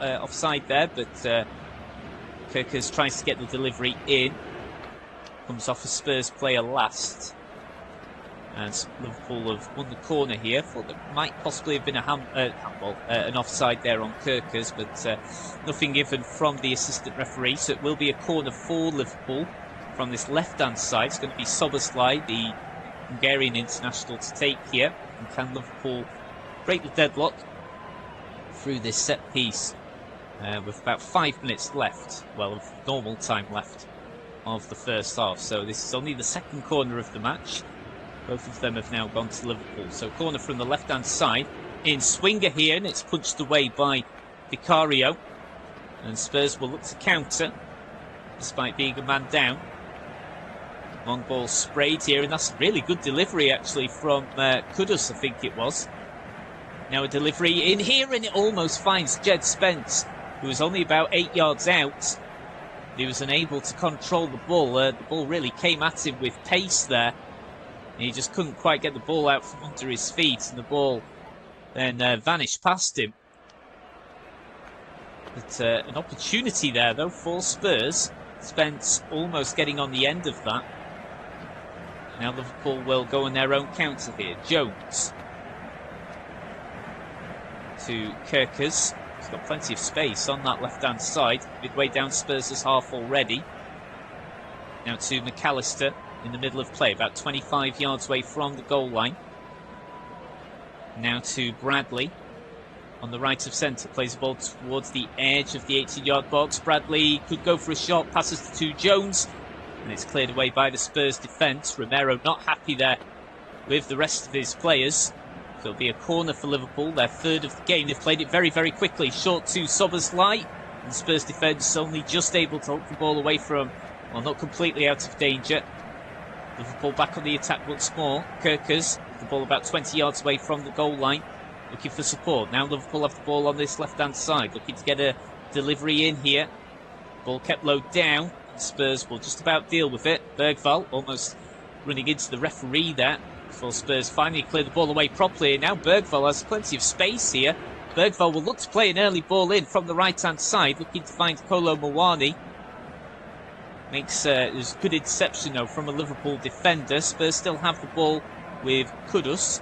Offside there, but Kerkers tries to get the delivery in. Comes off a Spurs player last. And Liverpool have won the corner here. Thought there might possibly have been a handball, an offside there on Kerkers, but nothing given from the assistant referee. So it will be a corner for Liverpool from this left-hand side. It's going to be Soboslai, the Hungarian international, to take here. And can Liverpool break the deadlock through this set piece with about 5 minutes left, well, of normal time left of the first half. So this is only the second corner of the match. Both of them have now gone to Liverpool. So corner from the left-hand side. In swinger here, and it's punched away by Vicario. And Spurs will look to counter, despite being a man down. Long ball sprayed here, and that's a really good delivery, actually, from Kudus, I think it was. Now a delivery in here, and it almost finds Jed Spence, who was only about 8 yards out. He was unable to control the ball. The ball really came at him with pace there. And he just couldn't quite get the ball out from under his feet, and the ball then vanished past him. But an opportunity there, though, for Spurs. Spence almost getting on the end of that. Now Liverpool will go on their own counter here. Jones to Kerkers. He's got plenty of space on that left-hand side. Midway down Spurs' half already. Now to McAllister in the middle of play, about 25 yards away from the goal line. Now to Bradley on the right of centre. Plays the ball towards the edge of the 18-yard box. Bradley could go for a shot. Passes to Jones. And it's cleared away by the Spurs defence. Romero not happy there with the rest of his players. So it'll be a corner for Liverpool, their third of the game. They've played it very, very quickly. Short to Soboslai. And Spurs defence only just able to hold the ball away from, well, not completely out of danger. Liverpool back on the attack once more. Kirkers, the ball about 20 yards away from the goal line, looking for support. Now Liverpool have the ball on this left-hand side, looking to get a delivery in here. Ball kept low down. Spurs will just about deal with it. Bergvall almost running into the referee there before Spurs finally clear the ball away properly. And now Bergvall has plenty of space here. Bergvall will look to play an early ball in from the right-hand side, looking to find Kolo Muani. Makes there's good interception though from a Liverpool defender. Spurs still have the ball with Kudus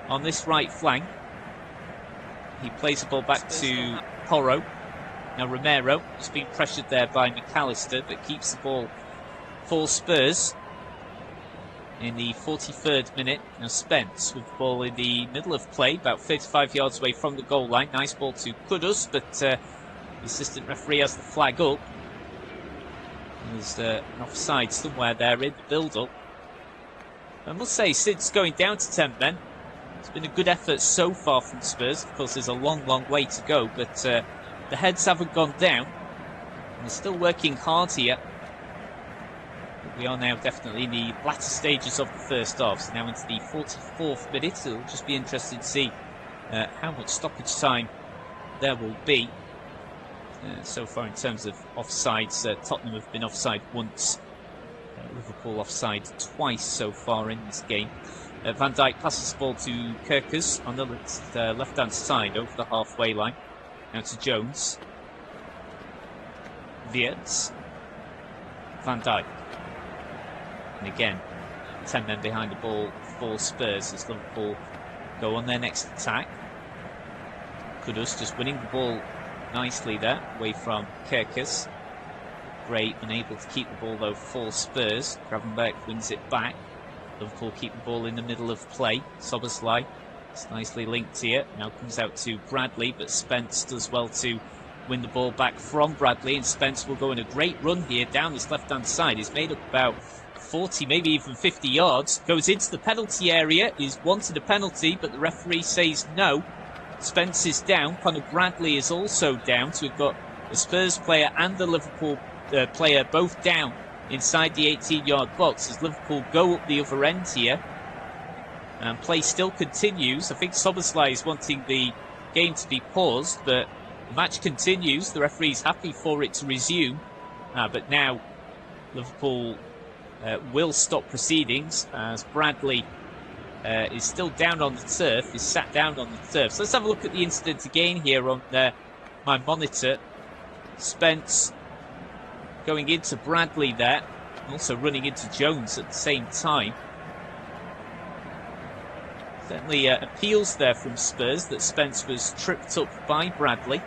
on this right flank. He plays the ball back to Porro. Now Romero has been pressured there by McAllister, but keeps the ball for Spurs in the 43rd minute. Now Spence with the ball in the middle of play, about 35 yards away from the goal line. Nice ball to Kudus, but the assistant referee has the flag up. There's an offside somewhere there in the build-up. I must say, since going down to 10 men, it's been a good effort so far from Spurs. Of course, there's a long, long way to go, but the heads haven't gone down. And they're still working hard here. But we are now definitely in the latter stages of the first half. So now into the 44th minute. It'll just be interesting to see how much stoppage time there will be. So far in terms of offsides, Tottenham have been offside once, Liverpool offside twice so far in this game. Van Dijk passes the ball to Kirkers on the left-hand side over the halfway line. Now to Jones. Wirtz. Van Dijk. And again, 10 men behind the ball for Spurs as Liverpool go on their next attack. Kudus just winning the ball nicely there, away from Kirkers. Gray unable to keep the ball though for Spurs. Gravenberch wins it back. Liverpool keep the ball in the middle of play. Szoboszlai is nicely linked here. Now comes out to Bradley, but Spence does well to win the ball back from Bradley, and Spence will go in a great run here down this left-hand side. He's made up about 40, maybe even 50 yards. Goes into the penalty area. He's wanted a penalty, but the referee says no. Spence is down. Conor Bradley is also down. So we've got the Spurs player and the Liverpool player both down inside the 18-yard box as Liverpool go up the other end here. And play still continues. I think Szoboszlai is wanting the game to be paused, but the match continues. The referee's happy for it to resume. But now Liverpool will stop proceedings as Bradley is still down on the turf, is sat down on the turf. So let's have a look at the incident again here on my monitor. Spence going into Bradley there, also running into Jones at the same time. Certainly appeals there from Spurs that Spence was tripped up by Bradley.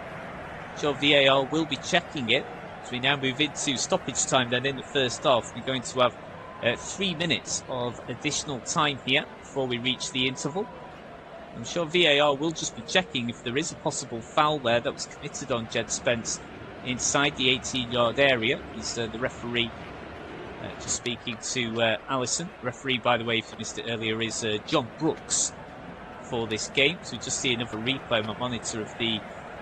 Sure, VAR will be checking it. As we now move into stoppage time then in the first half. We're going to have 3 minutes of additional time here before we reach the interval. I'm sure VAR will just be checking if there is a possible foul there that was committed on Jed Spence inside the 18-yard area. Is the referee just speaking to Allison. The referee, by the way, if you missed it earlier, is John Brooks for this game. So we just see another replay on my monitor of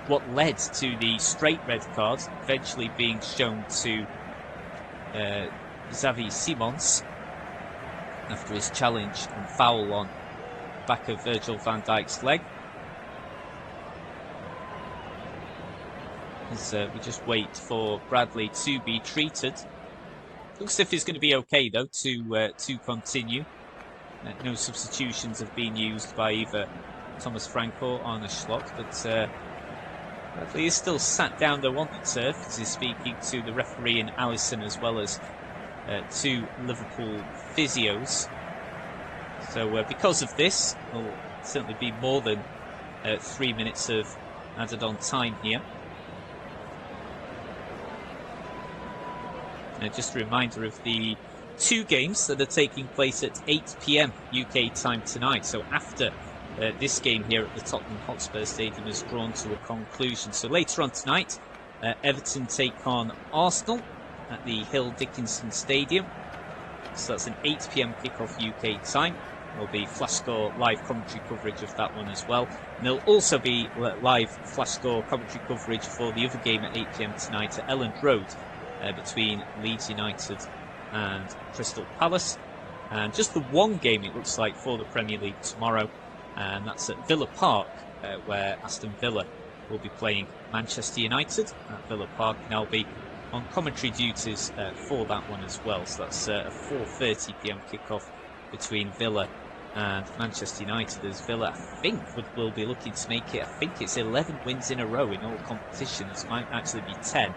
what led to the straight red card, eventually being shown to Xavi Simons after his challenge and foul on the back of Virgil van Dijk's leg. As we just wait for Bradley to be treated. Looks as if it's going to be okay though to continue. No substitutions have been used by either Thomas Frank or Arne Slot, but Bradley is still sat down though on the turf as he's speaking to the referee and Allison, as well as two Liverpool physios. So because of this, there'll certainly be more than 3 minutes of added on time here. Just a reminder of the 2 games that are taking place at 8 PM UK time tonight. So after this game here at the Tottenham Hotspur Stadium is drawn to a conclusion. So later on tonight, Everton take on Arsenal at the Hill Dickinson Stadium. So that's an 8 PM kickoff UK time. There'll be Flash Score live commentary coverage of that one as well. And there'll also be live Flash Score commentary coverage for the other game at 8 PM tonight at Elland Road between Leeds United and Crystal Palace. And just the one game, it looks like, for the Premier League tomorrow. And that's at Villa Park, where Aston Villa will be playing Manchester United at Villa Park. And I'll be on commentary duties for that one as well. So that's a 4:30 p.m. kickoff between Villa and Manchester United, as Villa, I think, will be looking to make it. I think it's 11 wins in a row in all competitions. Might actually be 10.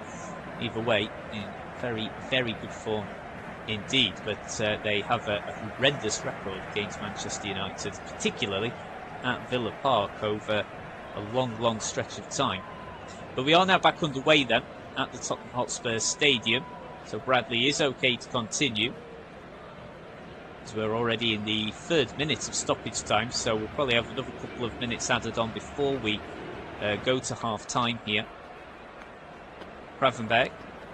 Either way, in very, very good form indeed. But they have a horrendous record against Manchester United, particularly at Villa Park over a long, long stretch of time. But we are now back underway then at the Tottenham Hotspur Stadium. So Bradley is okay to continue, as we're already in the 3rd minute of stoppage time, so we'll probably have another couple of minutes added on before we go to half time here. Gravenberg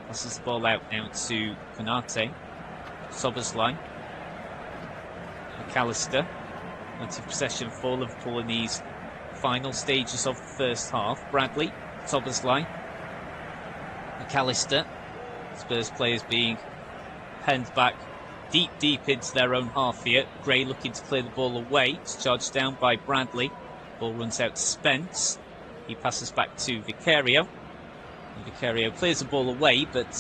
passes the ball out now to Konate. Szoboszlai. McAllister. Plenty of possession for Liverpool in these final stages of the first half. Bradley, Szoboszlai, McAllister. Spurs players being penned back deep into their own half here. Gray looking to clear the ball away. It's charged down by Bradley. Ball runs out to Spence. He passes back to Vicario. And Vicario clears the ball away, but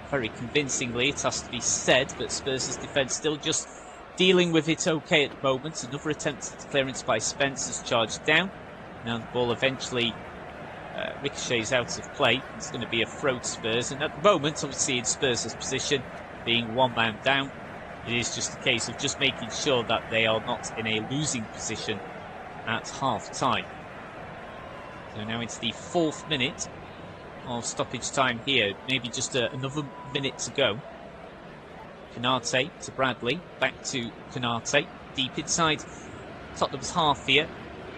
very convincingly, it has to be said. But Spurs' defence still just dealing with it okay at the moment. Another attempt at clearance by Spence is charged down. Now the ball eventually ricochets out of play. It's going to be a throw to Spurs. And at the moment, obviously in Spurs' position, being one man down, it is just a case of just making sure that they are not in a losing position at half-time. So now into the 4th minute of stoppage time here. Maybe just another minute to go. Konate to Bradley. Back to Konate. Deep inside Tottenham's half here.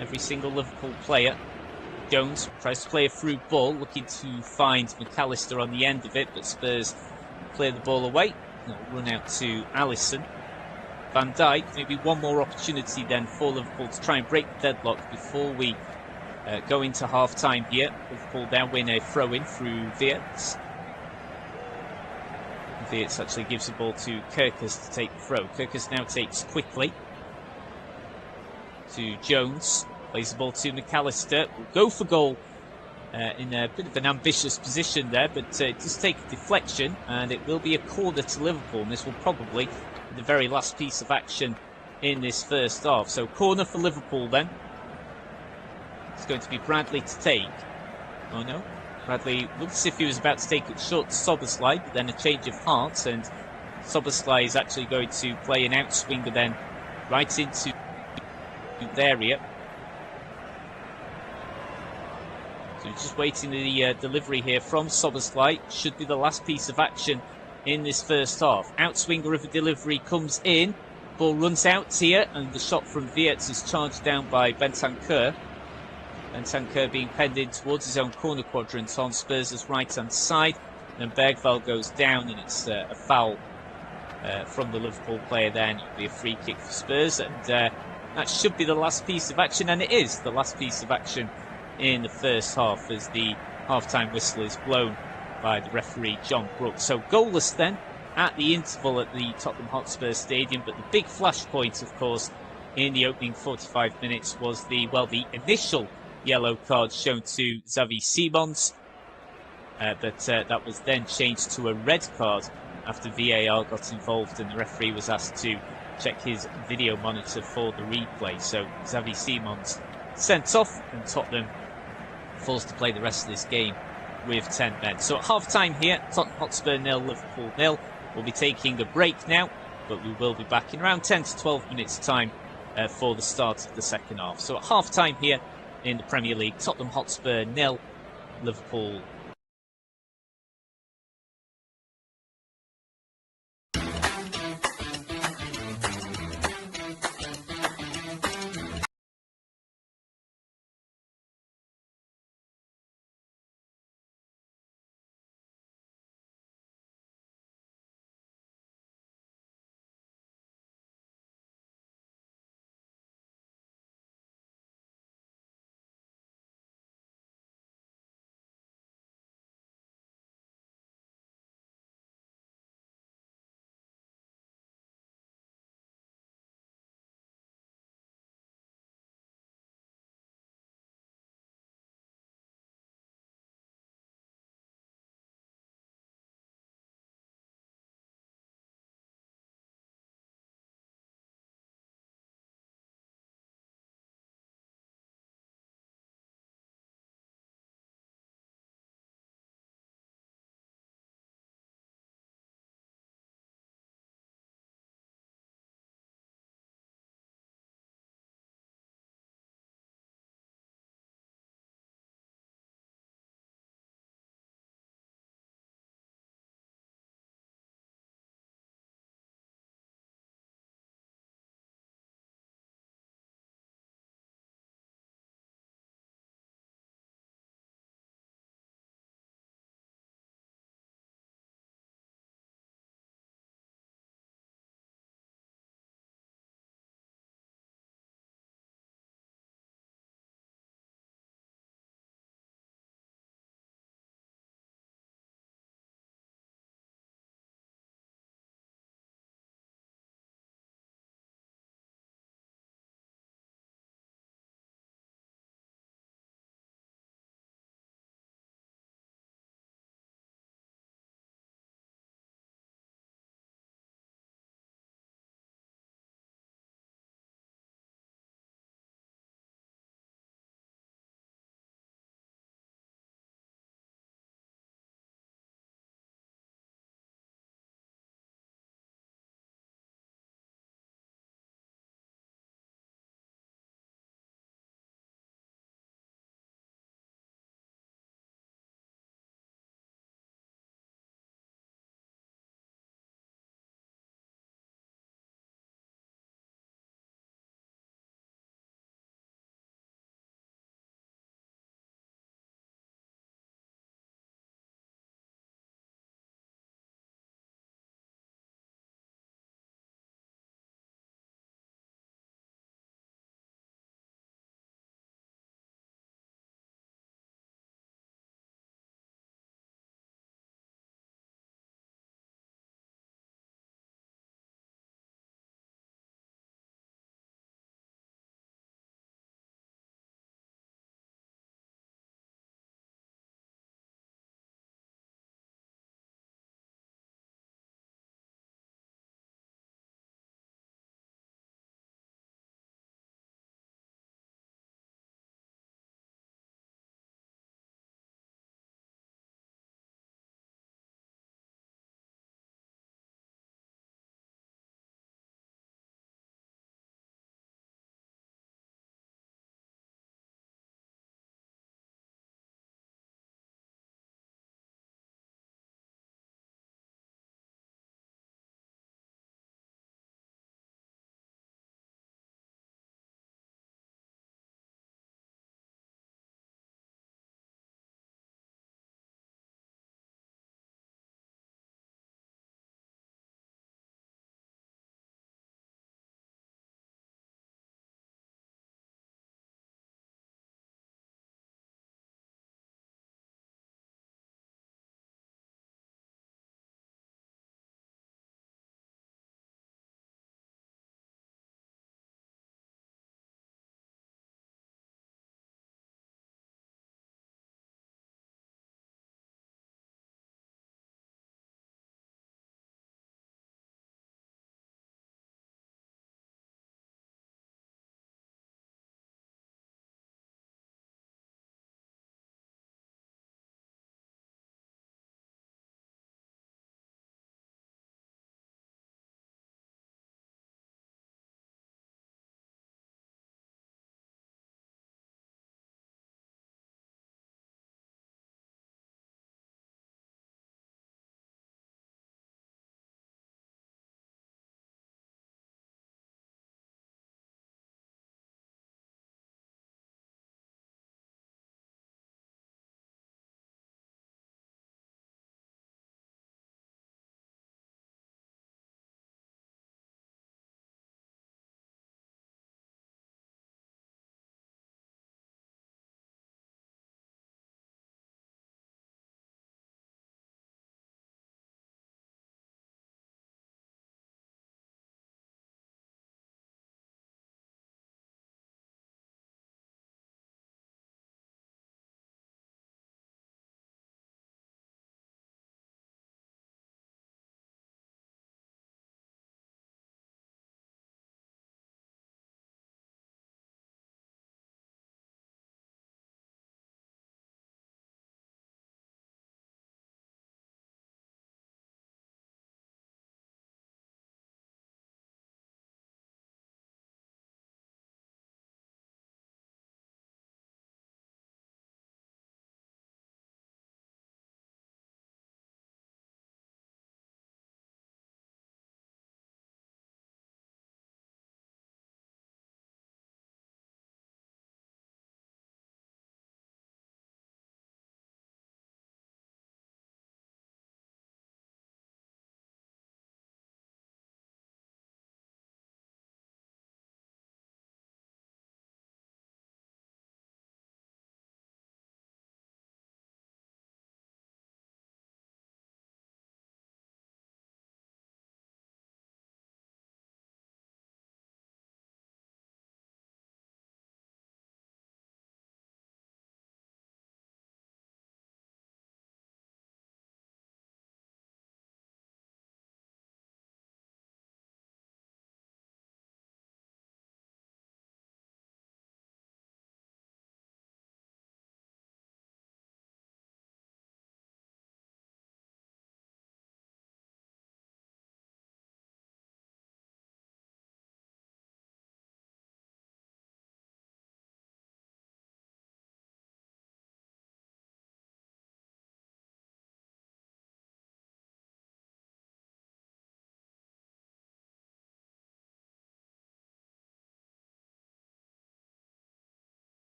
Every single Liverpool player. Jones tries to play a through ball, looking to find McAllister on the end of it, but Spurs clear the ball away. It'll run out to Alisson. Van Dijk, maybe one more opportunity then for Liverpool to try and break the deadlock before we go into half-time here. Liverpool now win a throw-in through Wirtz. Wirtz actually gives the ball to Kerkers to take the throw. Kerkers now takes quickly to Jones. Plays the ball to McAllister. Will go for goal in a bit of an ambitious position there, but it does take a deflection, and it will be a corner to Liverpool, and this will probably be the very last piece of action in this first half. So corner for Liverpool then. It's going to be Bradley to take. Oh no, Bradley looked as if he was about to take it short to Szoboszlai, but then a change of heart, and Szoboszlai is actually going to play an outswinger then right into the area. So just waiting the delivery here from Szoboszlai. Should be the last piece of action in this first half. Outswinger of a delivery comes in. Ball runs out here, and the shot from Wirtz is charged down by Bentancur. Bentancur being penned in towards his own corner quadrant on Spurs' right-hand side. And then Bergvall goes down, and it's a foul from the Liverpool player there. And it'll be a free kick for Spurs. And that should be the last piece of action, and it is the last piece of action in the first half, as the half-time whistle is blown by the referee John Brooks. So goalless then at the interval at the Tottenham Hotspur Stadium, but the big flashpoint, of course, in the opening 45 minutes was the initial yellow card shown to Xavi Simons, but that was then changed to a red card after VAR got involved and the referee was asked to check his video monitor for the replay. So Xavi Simons sent off, and Tottenham forced to play the rest of this game with 10 men. So at half-time here, Tottenham Hotspur 0, Liverpool 0. We'll be taking a break now, but we will be back in around 10 to 12 minutes' time for the start of the second half. So at half-time here in the Premier League, Tottenham Hotspur 0, Liverpool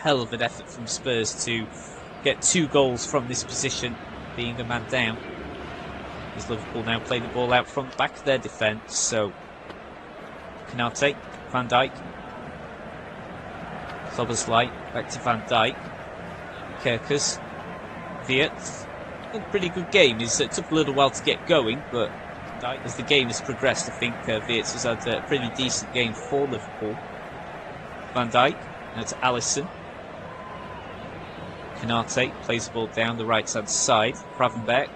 hell of an effort from Spurs to get 2 goals from this position, being a man down. As Liverpool now play the ball out front, back of their defence. So Konate, Van Dijk, Szoboszlai, back to Van Dijk, Kerkers, Wirtz. A pretty good game. It took a little while to get going, but as the game has progressed, I think Wirtz has had a pretty decent game for Liverpool. Van Dijk, now to Alisson. Konate plays the ball down the right-hand side. Gravenberch.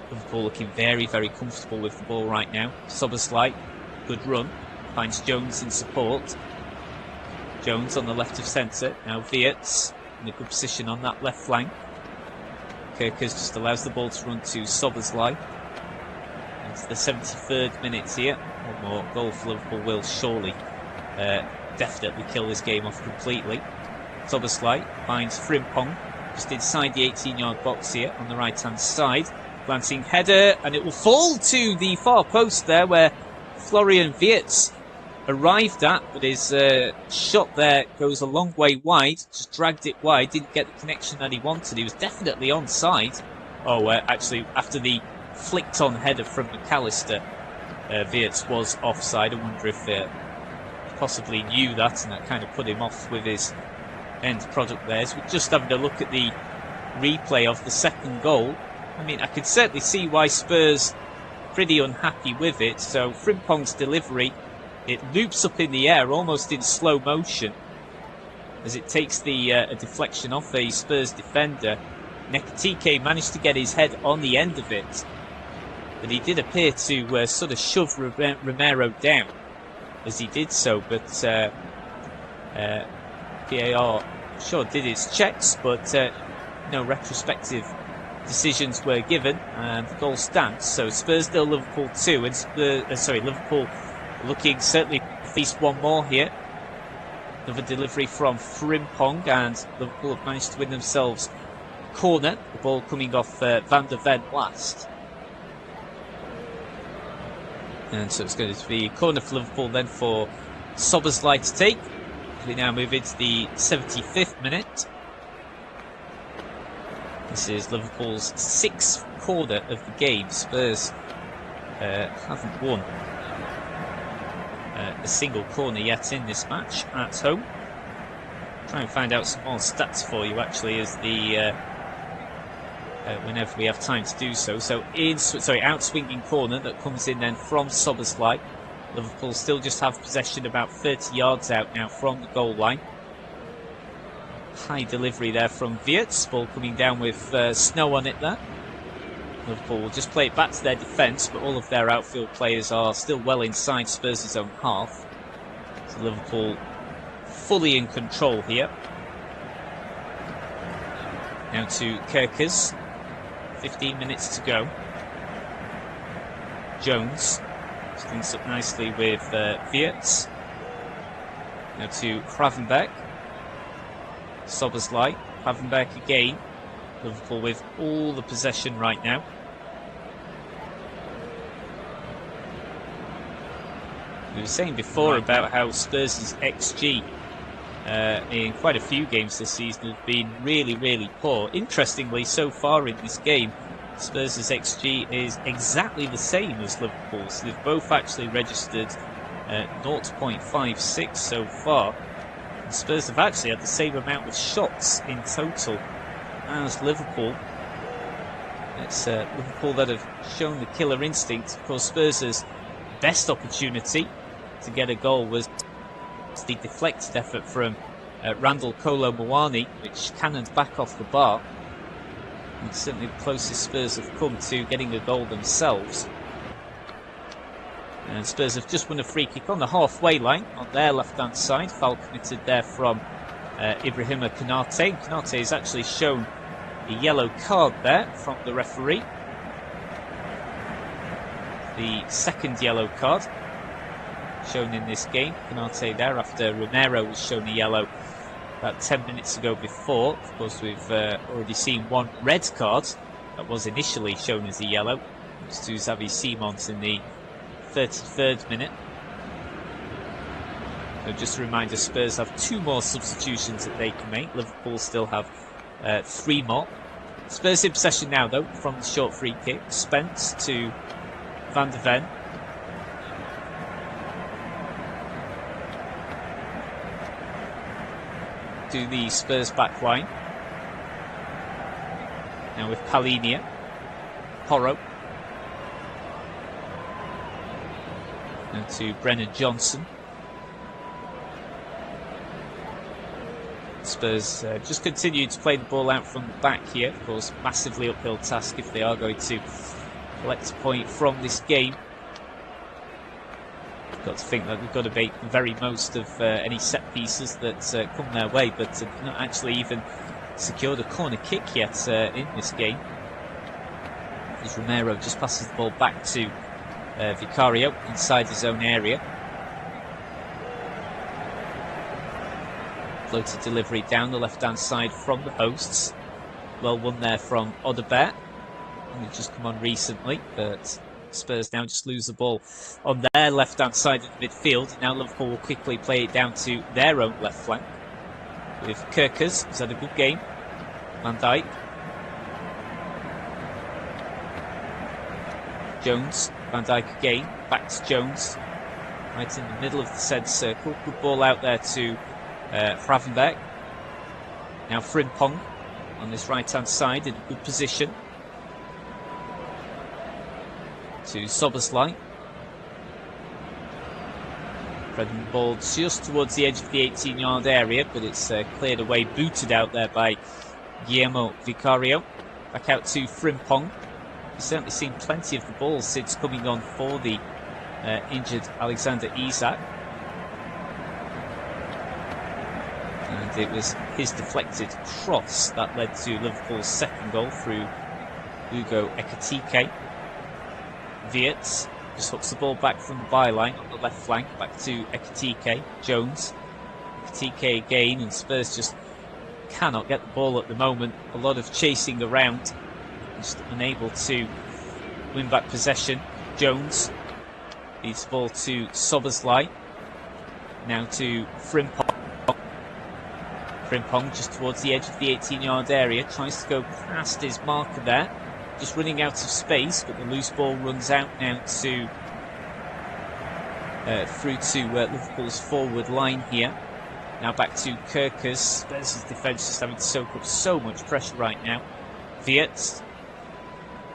Liverpool looking very, very comfortable with the ball right now. Szoboszlai, good run. Finds Jones in support. Jones on the left of centre. Now Wirtz in a good position on that left flank. Kerkers just allows the ball to run to Szoboszlai. It's the 73rd minute here. One more goal for Liverpool will surely definitely kill this game off completely. Szoboszlai finds Frimpong just inside the 18-yard box here on the right-hand side. Glancing header, and it will fall to the far post there where Florian Wirtz arrived at, but his shot there goes a long way wide. Just dragged it wide, didn't get the connection that he wanted. He was definitely onside. Oh, actually, after the flicked-on header from McAllister, Wirtz was offside. I wonder if he possibly knew that, and that kind of put him off with his end product there. So we're just having a look at the replay of the second goal. I mean, I could certainly see why Spurs pretty unhappy with it. So Frimpong's delivery, it loops up in the air almost in slow motion as it takes the a deflection off a Spurs defender. Nekatike managed to get his head on the end of it, but he did appear to sort of shove Romero down as he did so. But VAR sure did its checks, but no retrospective decisions were given, and the goal stands. So Spurs 0, Liverpool 2, and Liverpool looking certainly at least one more here. Another delivery from Frimpong, and Liverpool have managed to win themselves a corner. The ball coming off Van der Ven last. And so it's going to be a corner for Liverpool then for Szoboszlai to take. We now move into the 75th minute. This is Liverpool's 6th corner of the game. Spurs haven't won a single corner yet in this match at home. Try and find out some more stats for you actually as the whenever we have time to do so. So out-swinging corner that comes in then from Szoboszlai. Liverpool still just have possession about 30 yards out now from the goal line. High delivery there from Wirtz. Ball coming down with snow on it there. Liverpool will just play it back to their defence, but all of their outfield players are still well inside Spurs' own half. So Liverpool fully in control here. Now to Kerkers. 15 minutes to go. Jones links up nicely with Wirtz. Now to Gravenberch. Szoboszlai, Gravenberch again. Liverpool with all the possession right now. We were saying before about how Spurs' XG in quite a few games this season have been really, really poor. Interestingly, so far in this game, Spurs' XG is exactly the same as Liverpool's. They've both actually registered 0.56 so far. Spurs have actually had the same amount of shots in total as Liverpool. It's Liverpool that have shown the killer instinct. Of course, Spurs' best opportunity to get a goal was the deflected effort from Randall Kolo Muani, which cannoned back off the bar. It's certainly the closest Spurs have come to getting a goal themselves. And Spurs have just won a free kick on the halfway line on their left-hand side. Foul committed there from Ibrahima Konate. Konate has actually shown a yellow card there from the referee. The second yellow card shown in this game. Konate there after Romero was shown a yellow about 10 minutes ago before. Of course, we've already seen one red card that was initially shown as a yellow. It was to Xavi Simons in the 33rd minute. So just a reminder, Spurs have 2 more substitutions that they can make. Liverpool still have 3 more. Spurs in possession now, though, from the short free kick. Spence to Van de Ven. To the Spurs back line. Now with Palhinha. Porro. And to Brennan Johnson. Spurs just continue to play the ball out from the back here. Of course, massively uphill task if they are going to collect a point from this game. Got to think that they've got to make the very most of any set pieces that come their way, but not actually even secured a corner kick yet in this game. As Romero just passes the ball back to Vicario inside his own area. Floated delivery down the left-hand side from the hosts. Well won there from Odobert. They've just come on recently, but Spurs now just lose the ball on their left-hand side of the midfield. Now Liverpool will quickly play it down to their own left flank. With Kerkers, who's had a good game. Van Dijk. Jones. Van Dijk again. Back to Jones. Right in the middle of the said circle. Good ball out there to Gravenberch. Now Frimpong on this right hand side in a good position to Szoboszlai. Threading the ball just towards the edge of the 18-yard area, but it's cleared away, booted out there by Guillermo Vicario. Back out to Frimpong. We've certainly seen plenty of the balls since coming on for the injured Alexander Isak. And it was his deflected cross that led to Liverpool's second goal through Hugo Ekitike. Wirtz just hooks the ball back from the byline on the left flank, back to Ekitike. Jones. Ekitike again, and Spurs just cannot get the ball at the moment. A lot of chasing around, just unable to win back possession. Jones leads the ball to Szoboszlai. Now to Frimpong. Frimpong just towards the edge of the 18-yard area, tries to go past his marker there, just running out of space, but the loose ball runs out now to through to Liverpool's forward line here. Now back to Kerkers. Spurs' defence just having to soak up so much pressure right now. Wirtz.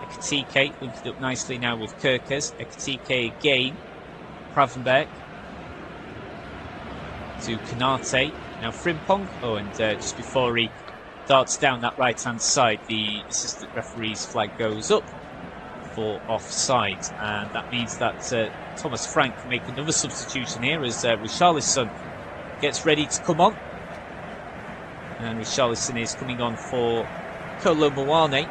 Ekitike linked up nicely now with Kerkers. Ekitike again. Gravenberch. To Konate. Now Frimpong. Oh, and just before he darts down that right-hand side, the assistant referee's flag goes up for offside. And that means that Thomas Frank can make another substitution here as Richarlison gets ready to come on. And Richarlison is coming on for Kolo Muani.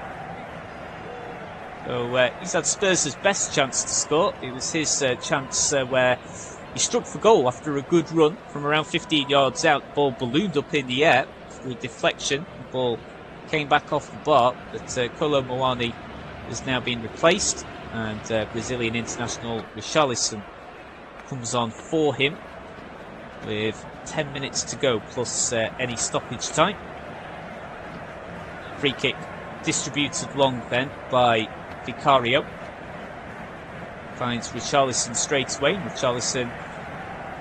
So he's had Spurs' best chance to score. It was his chance where he struck for goal after a good run from around 15 yards out. The ball ballooned up in the air through a deflection. The ball came back off the bar, but Kolo Muani has now been replaced, and Brazilian international Richarlison comes on for him with 10 minutes to go plus any stoppage time. Free kick distributed long then by Vicario. Finds Richarlison straight away. Richarlison,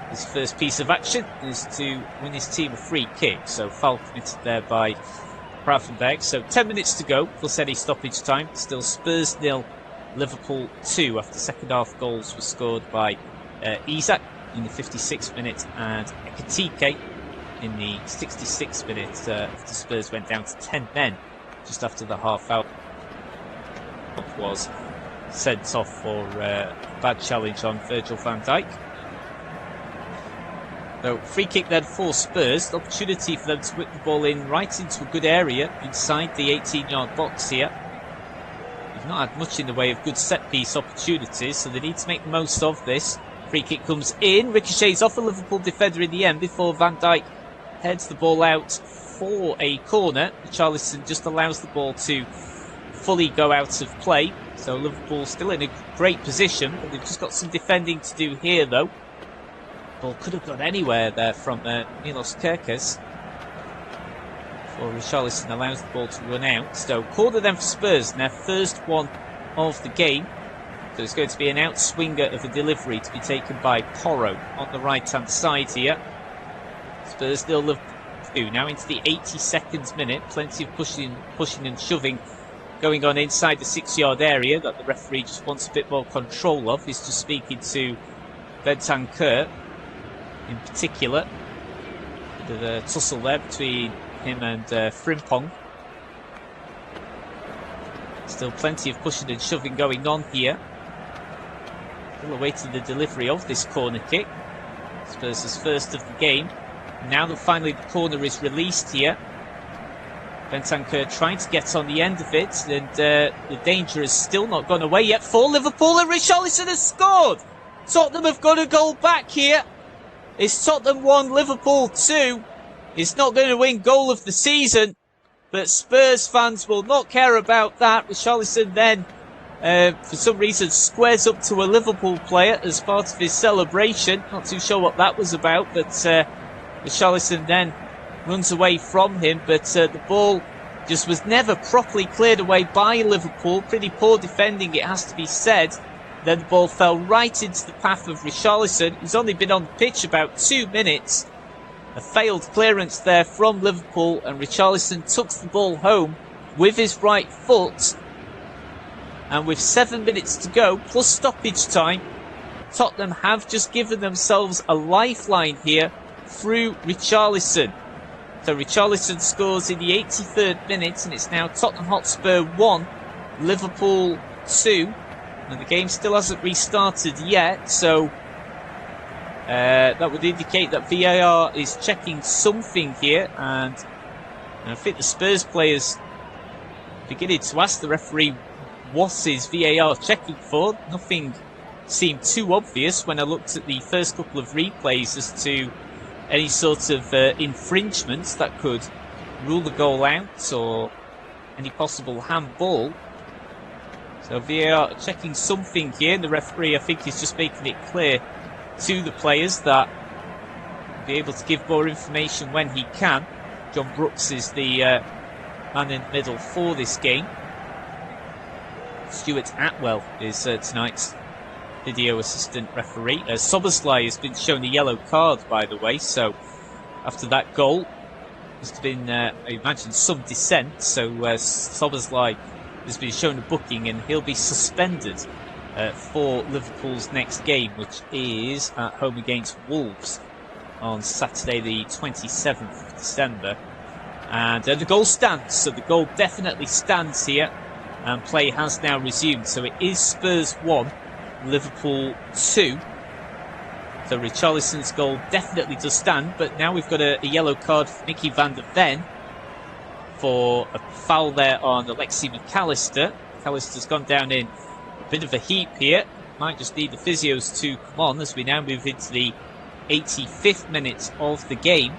his first piece of action is to win his team a free kick. So foul committed there by Gravenberch. So 10 minutes to go plus any stoppage time. Still Spurs 0, Liverpool 2 after second half goals were scored by Isak in the 56th minute and Ekitike in the 66th minute after Spurs went down to 10 men just after the half hour was sent off for a bad challenge on Virgil van Dijk. So free kick then for Spurs, the opportunity for them to whip the ball in right into a good area inside the 18-yard box here. They've not had much in the way of good set-piece opportunities, so they need to make the most of this. Free kick comes in, ricochets off a Liverpool defender in the end before Van Dijk heads the ball out for a corner. Richarlison just allows the ball to fully go out of play. So Liverpool still in a great position, but they've just got some defending to do here though. Ball could have gone anywhere there from Milos Kerkez. Before Richarlison allows the ball to run out. So corner then for Spurs, and their first one of the game. So it's going to be an outswinger of a delivery to be taken by Porro on the right-hand side here. Spurs still Liverpool 2. Now into the 82nd minute. Plenty of pushing and shoving going on inside the 6-yard area that the referee just wants a bit more control of. He's just speaking to Bentancur in particular. Bit of a tussle there between him and Frimpong. Still plenty of pushing and shoving going on here. Still awaiting the delivery of this corner kick. Spurs' first of the game. Now that finally the corner is released here, Bentancur trying to get on the end of it, and the danger has still not gone away yet for Liverpool, and Richarlison has scored! Tottenham have got a goal back here. It's Tottenham 1, Liverpool 2. It's not going to win goal of the season, but Spurs fans will not care about that. Richarlison then, for some reason, squares up to a Liverpool player as part of his celebration. Not too sure what that was about, but Richarlison then runs away from him, but the ball just was never properly cleared away by Liverpool. Pretty poor defending, it has to be said. Then the ball fell right into the path of Richarlison, who's only been on the pitch about 2 minutes. A failed clearance there from Liverpool, and Richarlison took the ball home with his right foot. And with 7 minutes to go, plus stoppage time, Tottenham have just given themselves a lifeline here through Richarlison. So Richarlison scores in the 83rd minute, and it's now Tottenham Hotspur 1, Liverpool 2. And the game still hasn't restarted yet, so that would indicate that VAR is checking something here, and I think the Spurs players beginning to ask the referee what is VAR checking for. Nothing seemed too obvious when I looked at the first couple of replays as to any sort of infringements that could rule the goal out or any possible handball. So VAR checking something here, and the referee, I think, is just making it clear to the players that he'll be able to give more information when he can. John Brooks is the man in the middle for this game. Stuart Atwell is tonight's video assistant referee. Sobersley has been shown a yellow card, by the way, so after that goal, there's been, I imagine, some dissent, so Sobersley has been shown a booking, and he'll be suspended for Liverpool's next game, which is at home against Wolves on Saturday the 27th of December. And the goal stands, so the goal definitely stands here, and play has now resumed. So it is Spurs 1, Liverpool 2. So Richarlison's goal definitely does stand, but now we've got a yellow card for Mickey van der Ven for a foul there on Alexi McAllister. McAllister's gone down in a bit of a heap here. Might just need the physios to come on as we now move into the 85th minute of the game.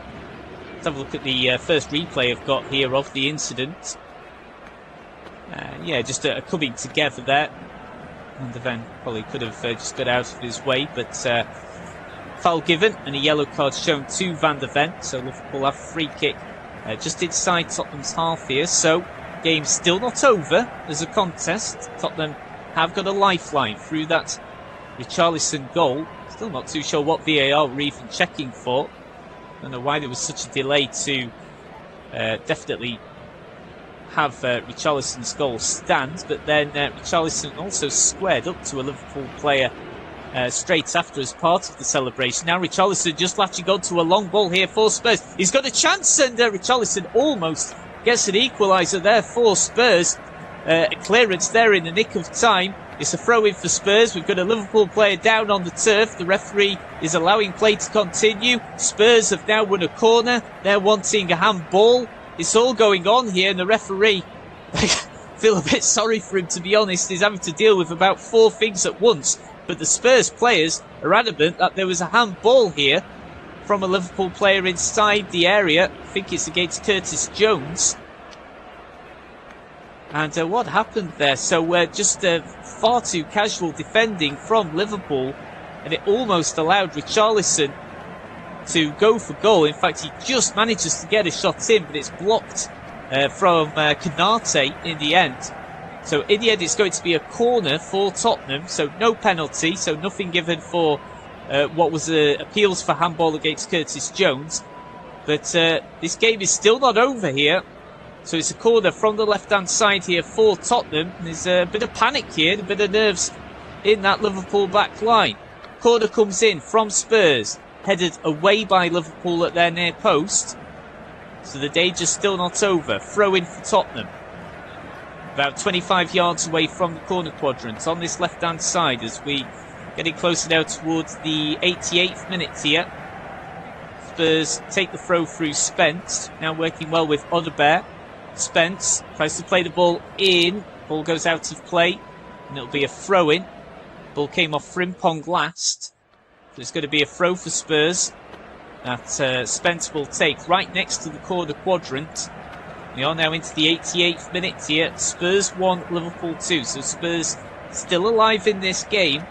Let's have a look at the first replay I've got here of the incident. Yeah, just a coming together there. Van der Ven probably could have just got out of his way, but foul given and a yellow card shown to Van der Ven. So Liverpool have a free kick just inside Tottenham's half here. So game still not over as a contest. Tottenham have got a lifeline through that Richarlison goal. Still not too sure what VAR were even checking for. I don't know why there was such a delay to definitely have Richarlison's goal stand, but then Richarlison also squared up to a Liverpool player straight after as part of the celebration. Now Richarlison just latching on to a long ball here for Spurs. He's got a chance, and Richarlison almost gets an equaliser there for Spurs. A clearance there in the nick of time. It's a throw-in for Spurs. We've got a Liverpool player down on the turf. The referee is allowing play to continue. Spurs have now won a corner. They're wanting a handball. It's all going on here, and the referee, I feel a bit sorry for him, to be honest. He's having to deal with about 4 things at once. But the Spurs players are adamant that there was a handball here from a Liverpool player inside the area. I think it's against Curtis Jones. And what happened there? So just far too casual defending from Liverpool, and it almost allowed Richarlison to go for goal. In fact, he just manages to get a shot in, but it's blocked from Konate in the end. So in the end, it's going to be a corner for Tottenham. So no penalty, so nothing given for what was appeals for handball against Curtis Jones. But this game is still not over here. So it's a corner from the left-hand side here for Tottenham. There's a bit of panic here, a bit of nerves in that Liverpool back line. Corner comes in from Spurs, headed away by Liverpool at their near post. So the danger's still not over. Throw in for Tottenham. About 25 yards away from the corner quadrant on this left-hand side as we getting closer now towards the 88th minute here. Spurs take the throw through Spence, now working well with Odegaard. Spence tries to play the ball in, ball goes out of play, and it'll be a throw-in. Ball came off Frimpong last, so it's going to be a throw for Spurs that Spence will take right next to the corner quadrant. We are now into the 88th minute here. Spurs 1, Liverpool 2, so Spurs still alive in this game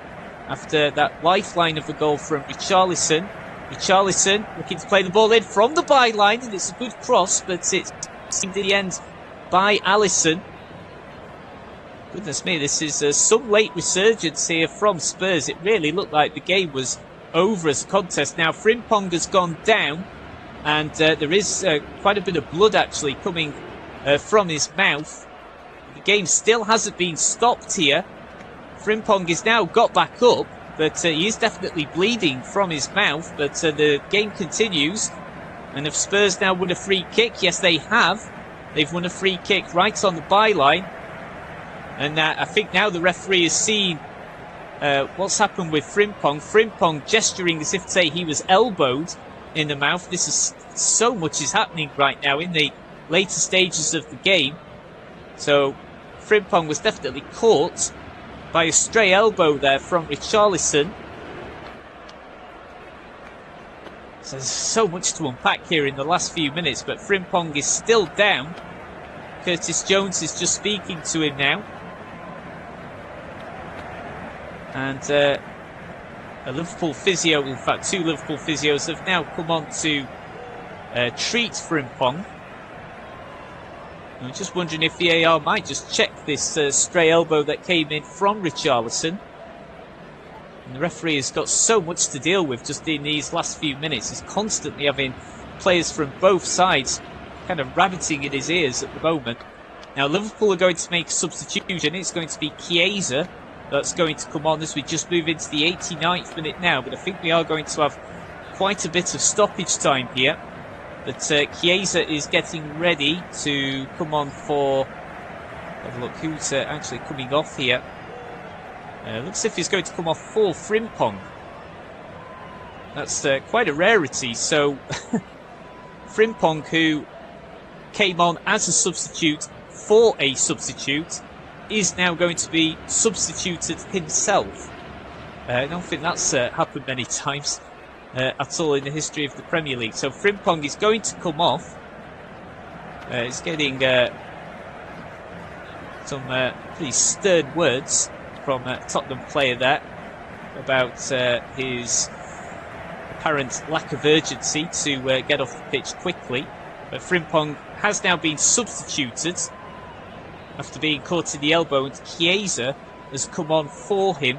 after that lifeline of a goal from Richarlison. Richarlison looking to play the ball in from the byline, and it's a good cross, but it's seen in the end by Alisson. Goodness me, this is some late resurgence here from Spurs. It really looked like the game was over as a contest. Now Frimpong has gone down, and there is quite a bit of blood actually coming from his mouth. The game still hasn't been stopped here. Frimpong is now got back up, but he is definitely bleeding from his mouth. But the game continues. And if Spurs now won a free kick, yes they have. They've won a free kick right on the byline. And I think now the referee has seen what's happened with Frimpong. Frimpong gesturing as if to say he was elbowed in the mouth. This is so much is happening right now in the later stages of the game. So Frimpong was definitely caught by a stray elbow there from Richarlison. So there's so much to unpack here in the last few minutes, but Frimpong is still down. Curtis Jones is just speaking to him now. And a Liverpool physio, in fact 2 Liverpool physios have now come on to treat Frimpong. I'm just wondering if VAR might just check this stray elbow that came in from Richarlison. And the referee has got so much to deal with just in these last few minutes. He's constantly having players from both sides kind of rabbiting in his ears at the moment. Now Liverpool are going to make a substitution. It's going to be Chiesa that's going to come on as we just move into the 89th minute now. But I think we are going to have quite a bit of stoppage time here. But Chiesa is getting ready to come on for... Have a look who's actually coming off here. Looks as if he's going to come off for Frimpong. That's quite a rarity. So Frimpong, who came on as a substitute for a substitute, is now going to be substituted himself. I don't think that's happened many times at all in the history of the Premier League. So Frimpong is going to come off. He's getting some pretty stern words from a Tottenham player there about his apparent lack of urgency to get off the pitch quickly. But Frimpong has now been substituted after being caught in the elbow, and Chiesa has come on for him.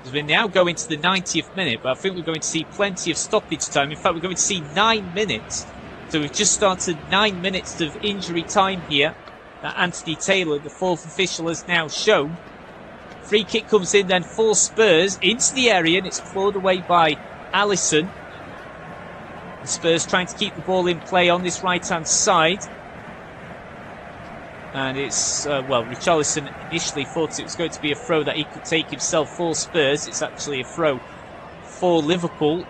As we're now going to the 90th minute, but I think we're going to see plenty of stoppage time. In fact, we're going to see 9 minutes. So we've just started 9 minutes of injury time here that Anthony Taylor, the 4th official, has now shown. Free kick comes in then for Spurs into the area, and it's clawed away by Alisson. The Spurs trying to keep the ball in play on this right-hand side. And it's, well, Richarlison initially thought it was going to be a throw that he could take himself for Spurs. It's actually a throw for Liverpool.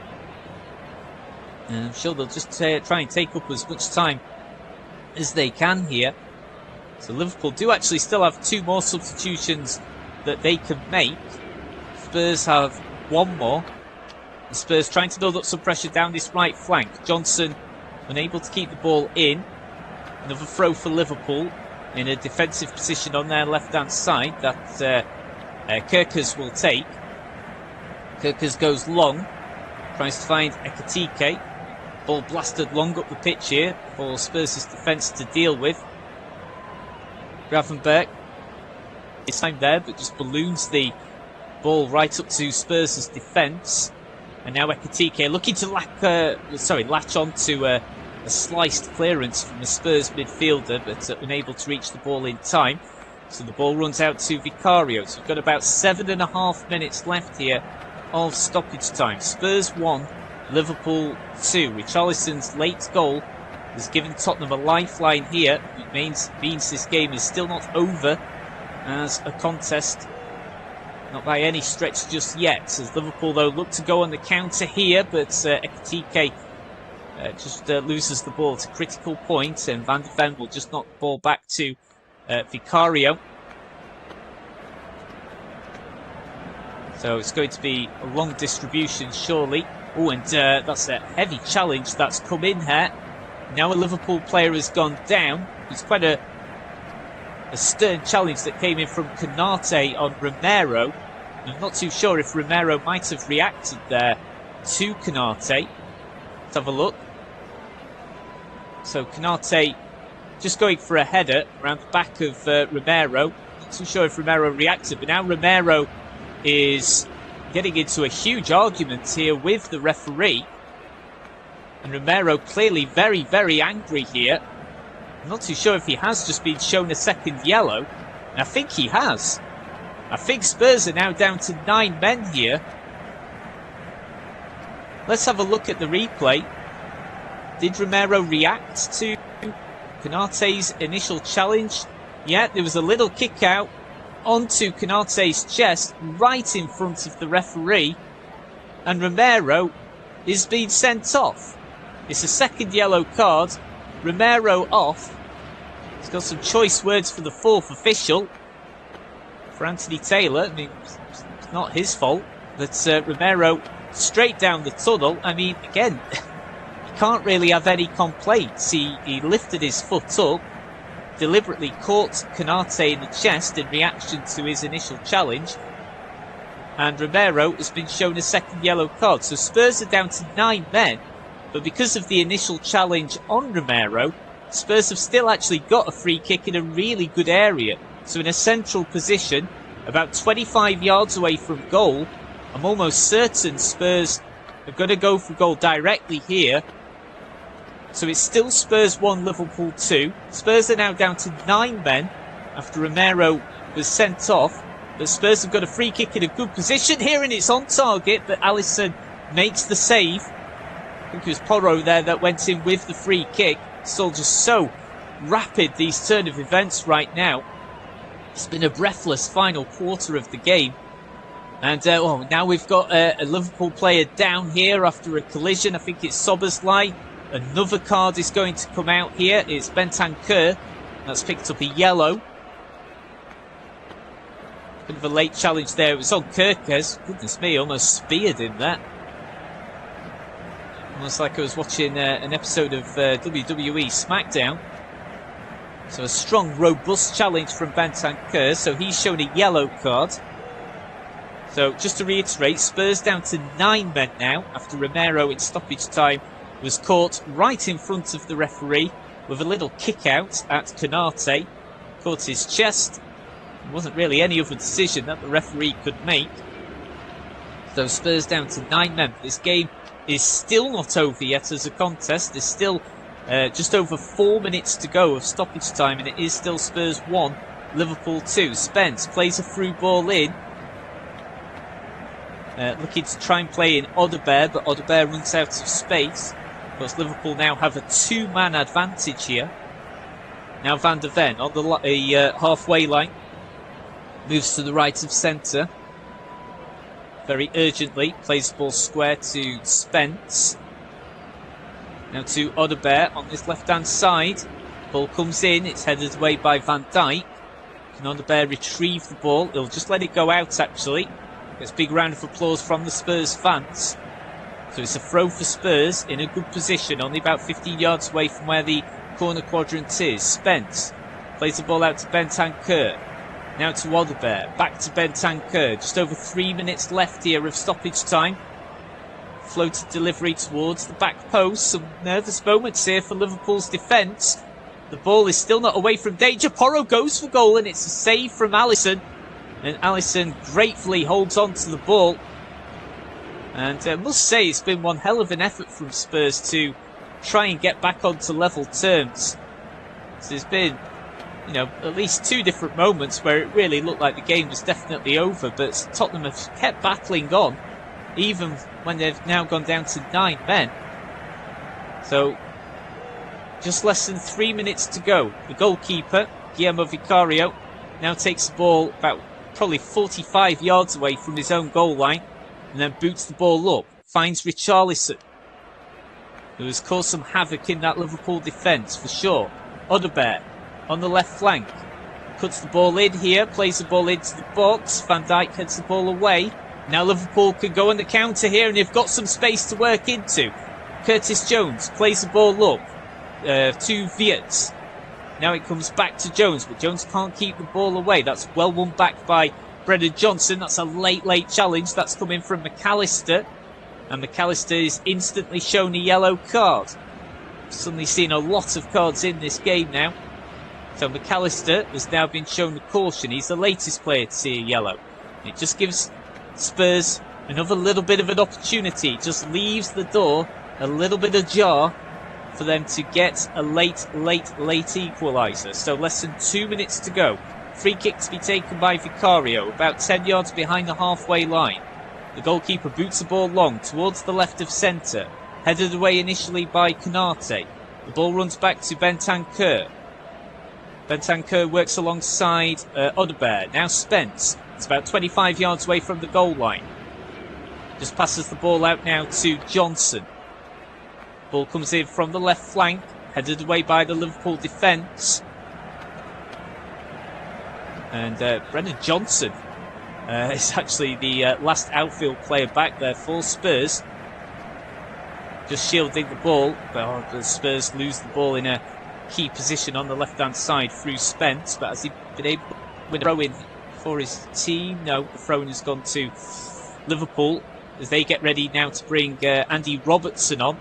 And I'm sure they'll just try and take up as much time as they can here. So Liverpool do actually still have 2 more substitutions that they can make. Spurs have 1 more. The Spurs trying to build up some pressure down this right flank. Johnson unable to keep the ball in. Another throw for Liverpool in a defensive position on their left-hand side that Kerkers will take. Kerkers goes long, Tries to find Ekitike. Ball blasted long up the pitch here for Spurs' defence to deal with. Gravenberch is time there, but just balloons the ball right up to Spurs' defence. And now Ekitike looking to latch on to a sliced clearance from the Spurs midfielder, but unable to reach the ball in time. So the ball runs out to Vicario. So we've got about 7.5 minutes left here of stoppage time. Spurs 1, Liverpool 2. Richarlison's late goal has given Tottenham a lifeline here. It means this game is still not over as a contest. Not by any stretch just yet. As Liverpool, though, look to go on the counter here, but Ekitike just loses the ball at a critical point, and Van de Ven will just knock the ball back to Vicario. So it's going to be a long distribution, surely. Oh, and that's a heavy challenge that's come in here. Now a Liverpool player has gone down. It's quite a stern challenge that came in from Konate on Romero. I'm not too sure if Romero might have reacted there to Konate. Let's have a look. So Konate just going for a header around the back of Romero. Not too sure if Romero reacted, but now Romero is getting into a huge argument here with the referee. And Romero clearly very, very angry here. I'm not too sure if he has just been shown a second yellow. And I think he has. I think Spurs are now down to 9 men here. Let's have a look at the replay. Did Romero react to Konate's initial challenge? Yeah, there was a little kick out onto Konate's chest right in front of the referee. And Romero is being sent off. It's a second yellow card. Romero off. He's got some choice words for the fourth official. For Anthony Taylor, I mean, it's not his fault. But Romero straight down the tunnel. I mean, again, you can't really have any complaints. He lifted his foot up, deliberately caught Konate in the chest in reaction to his initial challenge. And Romero has been shown a second yellow card. So Spurs are down to 9 men. But because of the initial challenge on Romero, Spurs have still actually got a free kick in a really good area. So in a central position, about 25 yards away from goal, I'm almost certain Spurs are going to go for goal directly here. So it's still Spurs 1, Liverpool 2. Spurs are now down to 9 men after Romero was sent off. But Spurs have got a free kick in a good position here, and it's on target, but Alisson makes the save. I think it was Porro there that went in with the free kick. It's all just so rapid, these turn of events right now. It's been a breathless final quarter of the game. And now we've got a Liverpool player down here after a collision. I think it's Soberslai. Another card is going to come out here. It's Bentancur. That's picked up a yellow. Bit of a late challenge there. It was on Kirkes. Goodness me, almost speared him there. Almost like I was watching an episode of WWE SmackDown. So a strong, robust challenge from Bentancur. So he's shown a yellow card. So just to reiterate, Spurs down to 9 men now after Romero in stoppage time was caught right in front of the referee with a little kick out at Konate. Caught his chest. There wasn't really any other decision that the referee could make. So Spurs down to 9 men. This game is still not over yet as a contest. There's still just over 4 minutes to go of stoppage time, and it is still Spurs 1, Liverpool 2. Spence plays a through ball in. Looking to try and play in Odobert, but Odobert runs out of space. Of course, Liverpool now have a 2-man advantage here. Now Van de Ven on the halfway line. Moves to the right of centre. Very urgently. Plays the ball square to Spence. Now to Odobert on this left-hand side. Ball comes in. It's headed away by Van Dijk. Can Odobert retrieve the ball? He'll just let it go out, actually. Gets a big round of applause from the Spurs fans. So it's a throw for Spurs in a good position, only about 15 yards away from where the corner quadrant is. Spence plays the ball out to Bentancur. Now to Odobert. Back to Bentancur. Just over 3 minutes left here of stoppage time. Floated delivery towards the back post. Some nervous moments here for Liverpool's defence. The ball is still not away from danger. Porro goes for goal and it's a save from Alisson. And Alisson gratefully holds on to the ball. And I must say it's been one hell of an effort from Spurs to try and get back onto level terms. So there's been, at least 2 different moments where it really looked like the game was definitely over. But Tottenham have kept battling on, even when they've now gone down to 9 men. So, just less than 3 minutes to go. The goalkeeper, Guillermo Vicario, now takes the ball about probably 45 yards away from his own goal line, and then boots the ball up. Finds Richarlison, who has caused some havoc in that Liverpool defence for sure. Odegaard on the left flank. Cuts the ball in here, plays the ball into the box. Van Dijk heads the ball away. Now Liverpool can go on the counter here, and they've got some space to work into. Curtis Jones plays the ball up to Wirtz. Now it comes back to Jones, but Jones can't keep the ball away. That's well won back by Brennan Johnson. That's a late challenge. That's coming from McAllister. And McAllister is instantly shown a yellow card. Suddenly seen a lot of cards in this game now. So McAllister has now been shown a caution. He's the latest player to see a yellow. It just gives Spurs another little bit of an opportunity. It just leaves the door a little bit ajar for them to get a late equaliser. So less than 2 minutes to go. Free kick to be taken by Vicario, about 10 yards behind the halfway line. The goalkeeper boots the ball long towards the left of centre. Headed away initially by Konate. The ball runs back to Bentancur. Bentancur works alongside Odegaard. Now Spence. It's about 25 yards away from the goal line. Just passes the ball out now to Johnson. Ball comes in from the left flank. Headed away by the Liverpool defence. And Brennan Johnson is actually the last outfield player back there for Spurs. Just shielding the ball. But the Spurs lose the ball in a key position on the left-hand side through Spence. But has he been able to win a throw-in for his team? No, the throw-in has gone to Liverpool as they get ready now to bring Andy Robertson on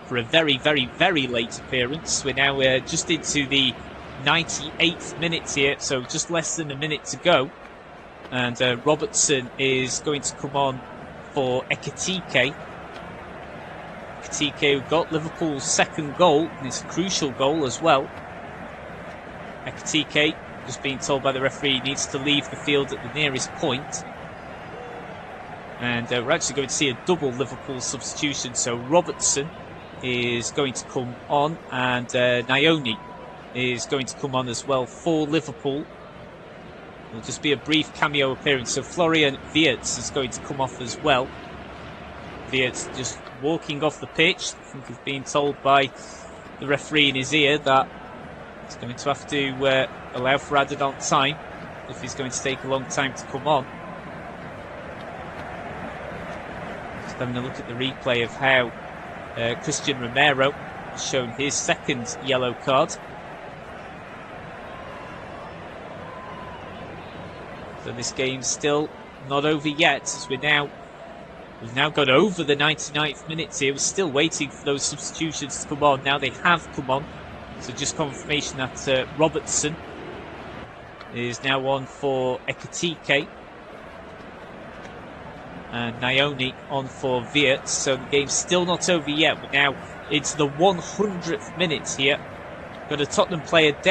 for a very late appearance. We're now just into the 98th minute here, so just less than a minute to go. And Robertson is going to come on for Ekitike. Ekitike, who got Liverpool's second goal, and it's a crucial goal as well. Ekitike, just being told by the referee, needs to leave the field at the nearest point. And we're actually going to see a double Liverpool substitution. So Robertson is going to come on, and Nyoni is going to come on as well for Liverpool. It'll just be a brief cameo appearance. So Florian Wirtz is going to come off as well. Wirtz just walking off the pitch. I think he's being told by the referee in his ear that he's going to have to allow for added on time if he's going to take a long time to come on. Just having a look at the replay of how Christian Romero has shown his second yellow card. So this game's still not over yet, as we've now gone over the 99th minute here. We're still waiting for those substitutions to come on. Now they have come on. So just confirmation that Robertson is now on for Ekitike. And Nyoni on for Wirtz. So the game's still not over yet. We're now into the 100th minute here. Got a Tottenham player down.